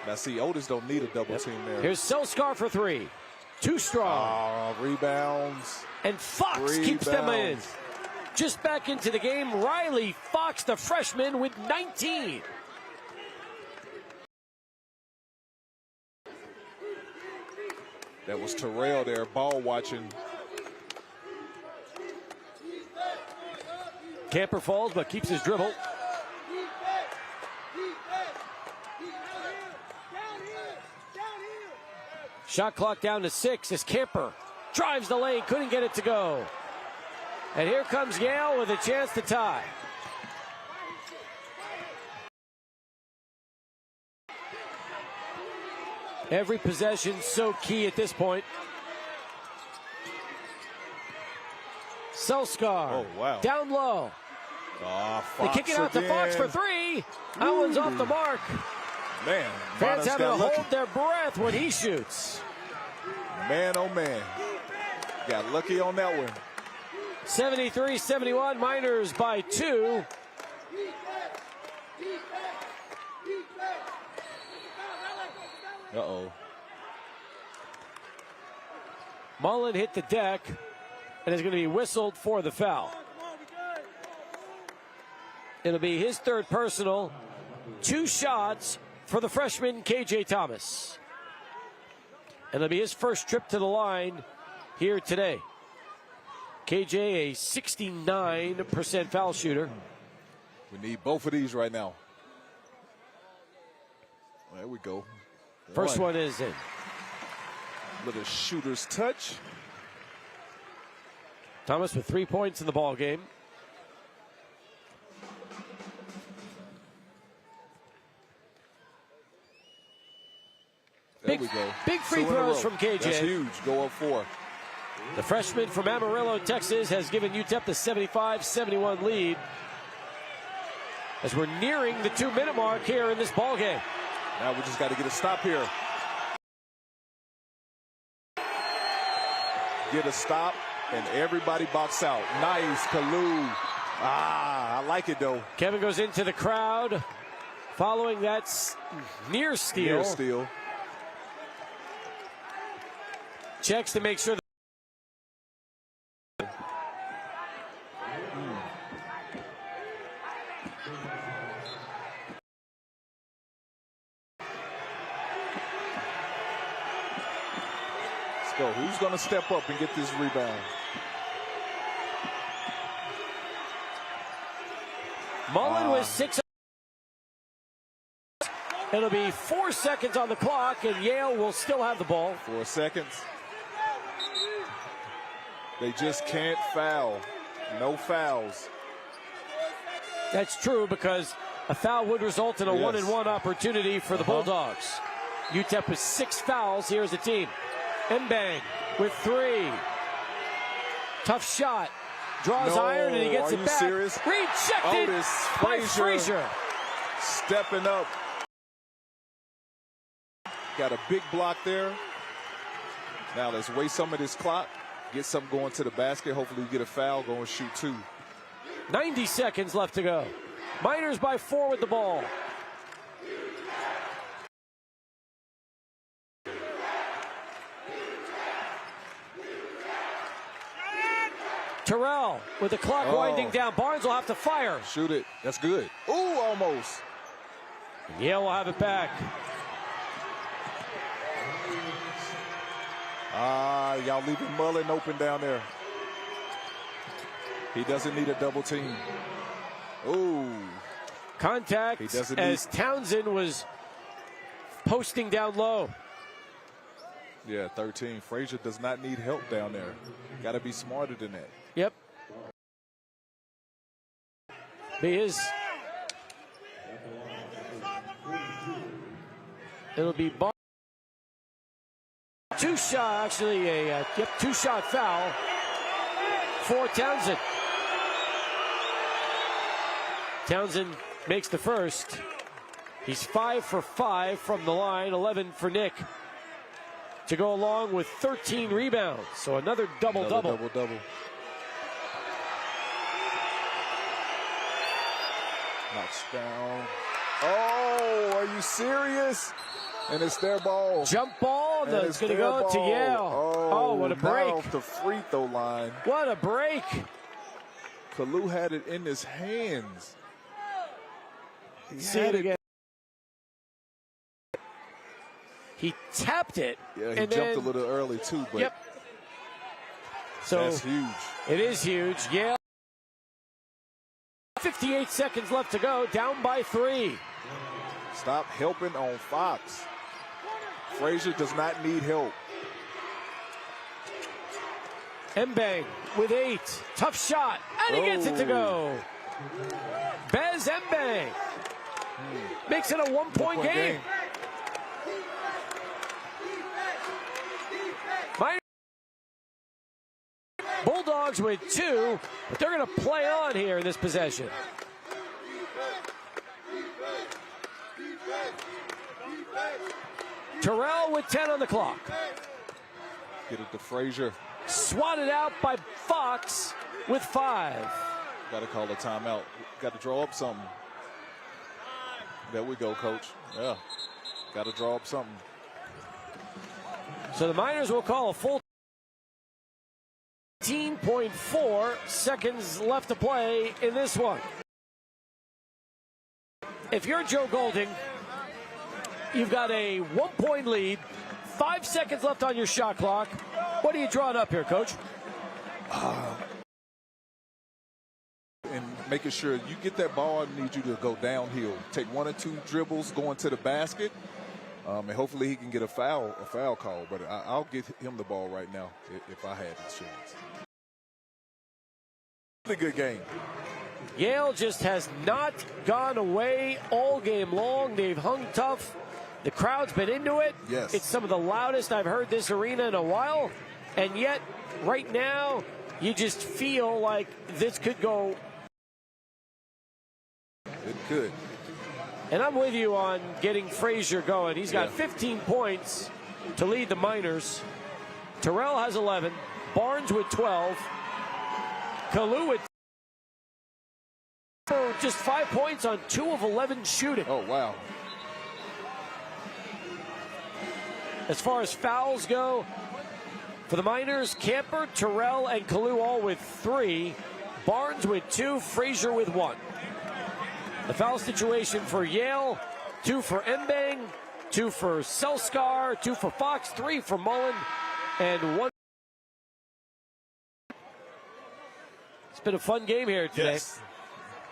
Now, see, Otis don't need a double team there. Here's Selskar for 3. Too strong. Rebounds. And Fox keeps them in. Just back into the game, Riley Fox, the freshman, with 19. That was Terrell there, ball watching. Camper falls, but keeps his dribble. Shot clock down to 6 as Camper drives the lane, couldn't get it to go. And here comes Yale with a chance to tie. Every possession so key at this point. Selskar. Oh, wow. Down low. They kick it out to Fox for 3. That one's off the mark. Man, Fans Bonner's having to got lucky. hold their breath when he shoots. Man, oh man. Got lucky on that one. 73-71, Miners by 2. Mullen hit the deck and is going to be whistled for the foul. It'll be his third personal. 2 shots for the freshman, KJ Thomas. And it'll be his first trip to the line here today. KJ, a 69% foul shooter. We need both of these right now. There we go. First one is in. Little shooter's touch. Thomas with 3 points in the ball game. There we go. Big free throws from KJ. That's huge. Go up 4. The freshman from Amarillo, Texas, has given UTEP the 75-71 lead as we're nearing the 2-minute mark here in this ball game. Now we just got to get a stop here. Get a stop, and everybody box out. Nice, Kalu. I like it, though. Kevin goes into the crowd following that near steal. Near steal. Checks to make sure. Let's go. Who's going to step up and get this rebound? Mullen with 6. It'll be 4 seconds on the clock, and Yale will still have the ball. 4 seconds. They just can't foul. No fouls. That's true, because a foul would result in a 1-and-1 opportunity for the Bulldogs. UTEP with 6 fouls here as a team. Mbang with 3. Tough shot. Draws iron, and he gets it back. Serious? Rejected by Frazier. Stepping up. Got a big block there. Now let's waste some of this clock. Get something going to the basket. Hopefully we get a foul. Go and shoot 2. 90 seconds left to go. Miners by 4 with the ball. Terrell with the clock winding down. Barnes will have to fire. Shoot it. That's good. Ooh, almost. Yale will have it back. Y'all leaving Mullen open down there. He doesn't need a double team. Ooh. Contact as Townsend was posting down low. Yeah, 13. Frazier does not need help down there. Got to be smarter than that. Yep. He is. It'll be 2-shot, actually a 2-shot foul for Townsend. Townsend makes the first. He's 5 for 5 from the line, 11 for Nick, to go along with 13 rebounds. So another double-double. Knocks down. Oh, are you serious? And it's their ball. Jump ball that's going to go to Yale. Oh, what a break. Off the free throw line. What a break. Kalu had it in his hands. See it again. He tapped it. Yeah, he jumped a little early too, but so that's huge. It is huge. Yale. 58 seconds left to go, down by 3. Stop helping on Fox. Frazier does not need help. Mbang with 8. Tough shot, and he gets it to go. Bez Mbang makes it a 1-point game. Bulldogs with 2, but they're going to play on here in this possession. Terrell with 10 on the clock. Get it to Frazier. Swatted out by Fox with 5. Got to call a timeout. Got to draw up something. There we go, Coach. Yeah. Got to draw up something. So the Miners will call a full 1.4 seconds left to play in this one. If you're Joe Golding, you've got a 1-point lead, 5 seconds left on your shot clock. What are you drawing up here, Coach? And making sure you get that ball, I need you to go downhill. Take 1 or 2 dribbles going to the basket, and hopefully he can get a foul call. But I'll get him the ball right now if I had the chance. Really good game. Yale just has not gone away all game long. They've hung tough. The crowd's been into it. Yes. It's some of the loudest I've heard this arena in a while. And yet, right now, you just feel like this could go. It could. And I'm with you on getting Frazier going. He's got 15 points to lead the Miners. Terrell has 11. Barnes with 12. Kalu with just 5 points on 2 of 11 shooting. Oh, wow. As far as fouls go, for the Miners, Camper, Terrell, and Kalu all with 3. Barnes with 2, Frazier with 1. The foul situation for Yale, 2 for Mbang, 2 for Selskar, 2 for Fox, 3 for Mullen, and 1. It's been a fun game here today. Yes.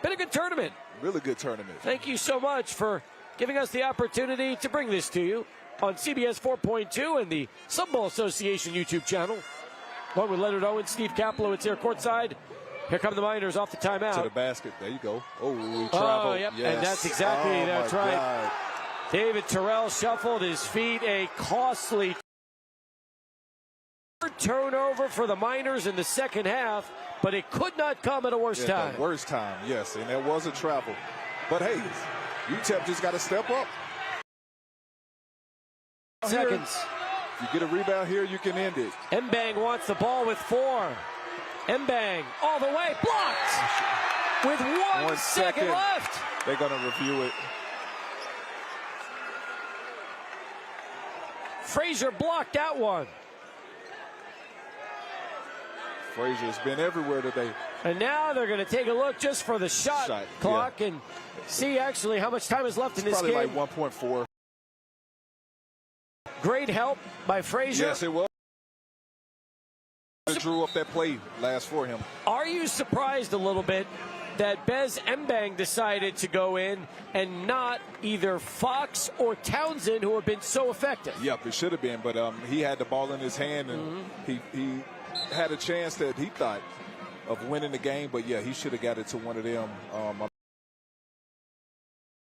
Been a good tournament. Really good tournament. Thank you so much for giving us the opportunity to bring this to you on CBS 4.2 and the Subball Association YouTube channel. Along with Leonard Owen, Steve Kaplowitz here courtside. Here come the Miners off the timeout. To the basket. There you go. Oh, he traveled. Oh, yep. Yes. And that's exactly, that's right. God. David Terrell shuffled his feet. A costly turnover for the Miners in the second half, but it could not come at a worse time. The worst time, yes. And there was a travel. But hey, UTEP just got to step up. Seconds. If you get a rebound here, you can end it. Mbang wants the ball with 4. Mbang all the way, blocked with 1 second left. They're going to review it. Frazier blocked that one. Frazier's been everywhere today. And now they're going to take a look just for the shot clock and see actually how much time is left in this game. Probably like 1.4. Great help by Frazier. Yes, it was. Drew up that play last for him. Are you surprised a little bit that Bez Mbang decided to go in and not either Fox or Townsend, who have been so effective? Yep, it should have been, but he had the ball in his hand, and he had a chance that he thought of winning the game, but yeah, he should have got it to one of them.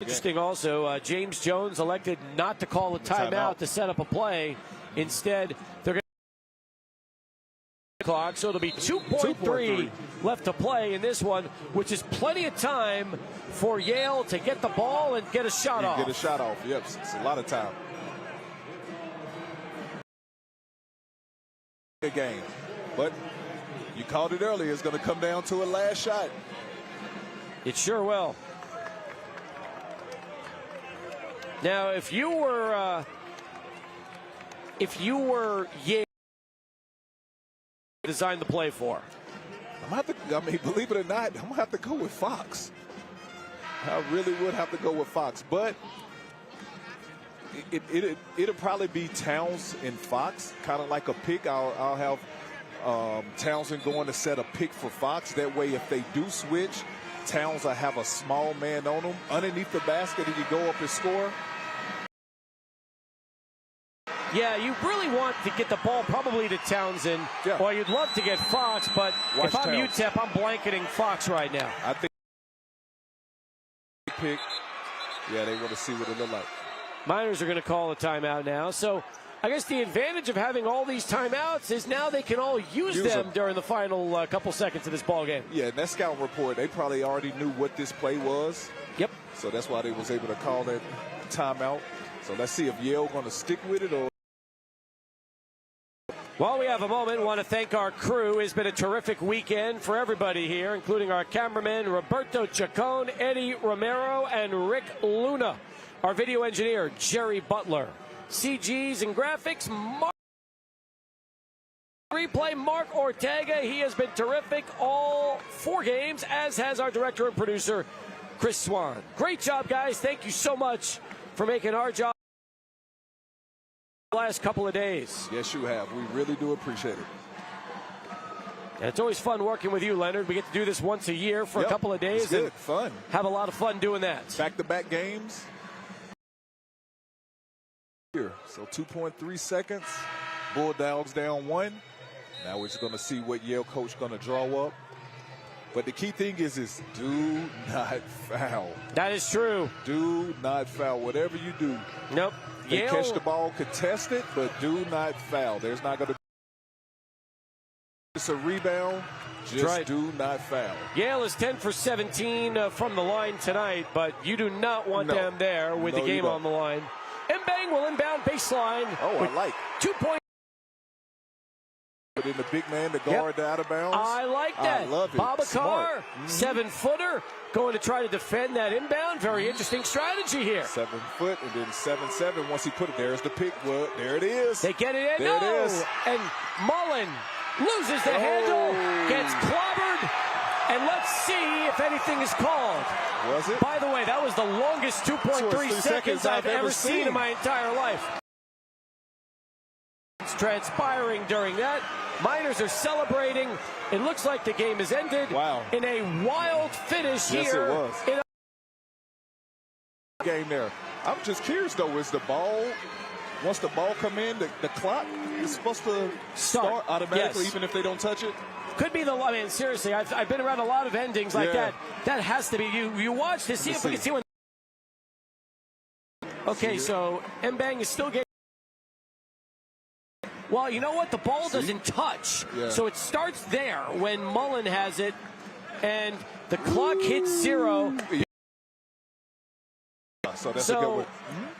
Interesting also, James Jones elected not to call a timeout to set up a play. Instead, they're going to clock, so it'll be 2.3 left to play in this one, which is plenty of time for Yale to get the ball and get a shot off. Get a shot off, yep, it's a lot of time. Good game, but you called it earlier, it's going to come down to a last shot. It sure will. Now, if you were Yale, designed the play for, I mean, believe it or not, I'm gonna have to go with Fox. I really would have to go with Fox, but it'll probably be Towns and Fox, kind of like a pick. I'll have Townsend going to set a pick for Fox. That way, if they do switch, Towns will have a small man on him underneath the basket. He can go up and score. Yeah, you really want to get the ball probably to Townsend, or you'd love to get Fox, but if I'm UTEP, I'm blanketing Fox right now. I think pick. Yeah, they want to see what it look like. Miners are going to call a timeout now, so I guess the advantage of having all these timeouts is now they can all use them during the final couple seconds of this ball game. Yeah, and that scout report, they probably already knew what this play was. Yep. So that's why they was able to call that timeout. So let's see if Yale going to stick with it or. While we have a moment, I want to thank our crew. It's been a terrific weekend for everybody here, including our cameraman Roberto Chacon, Eddie Romero, and Rick Luna. Our video engineer, Jerry Butler. CGs and graphics, replay, Mark Ortega. He has been terrific all 4 games, as has our director and producer, Chris Swan. Great job, guys. Thank you so much for making our job the last couple of days. Yes, you have. We really do appreciate it. And it's always fun working with you, Leonard. We get to do this once a year for a couple of days. It's good. Fun. Have a lot of fun doing that. Back-to-back games. Here, so 2.3 seconds. Bulldogs down 1. Now we're just going to see what Yale coach going to draw up. But the key thing is do not foul. That is true. Do not foul. Whatever you do. Nope. They Yale, catch the ball, contest it, but do not foul. There's not going to be a rebound. Just do not foul. Yale is 10 for 17 from the line tonight, but you do not want them there with the game on the line. Mbang will inbound baseline. Oh, I like 2 points. But in the big man to guard the out of bounds. I like that. I love it. Babacar, 7-footer, going to try to defend that inbound. Very interesting strategy here. 7 foot and then 7-7. Once he put it, there's the pick. Well, there it is. They get it in. There it is. And Mullen loses the handle, gets clobbered, and let's see if anything is called. Was it? By the way, that was the longest 2.3 seconds I've ever seen in my entire life. It's transpiring during that. Miners are celebrating. It looks like the game is ended. Wow. In a wild finish yes, here. It was. In game there. I'm just curious though, is the ball, once the ball come in, the clock is supposed to start automatically, even if they don't touch it? Could be I mean, seriously, I've been around a lot of endings like that. That has to be, you watch to see if we can see when. Okay, so Mbang is still getting. Well, you know what? The ball doesn't touch. So it starts there when Mullen has it, and the clock hits 0. So that's a good one.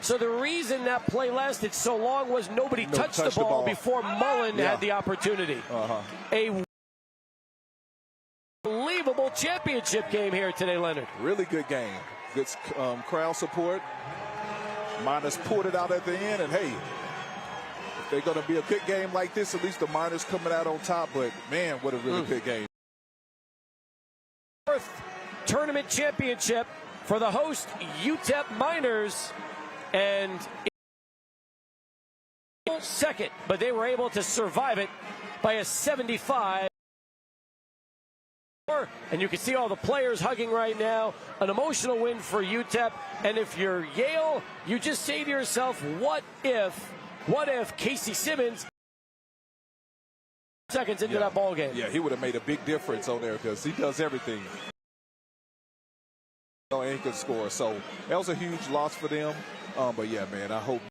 So the reason that play lasted so long was nobody touched the ball before Mullen had the opportunity. A unbelievable championship game here today, Leonard. Really good game. Good crowd support. Miners pulled it out at the end, and hey, if they're going to be a good game like this, at least the Miners coming out on top. But man, what a really good game. 4th tournament championship for the host UTEP Miners, and second, but they were able to survive it by a 75. And you can see all the players hugging right now. An emotional win for UTEP. And if you're Yale, you just say to yourself, what if Casey Simmons seconds into that ball game? Yeah, he would have made a big difference on there because he does everything. And he could score. So that was a huge loss for them. But yeah, man, I hope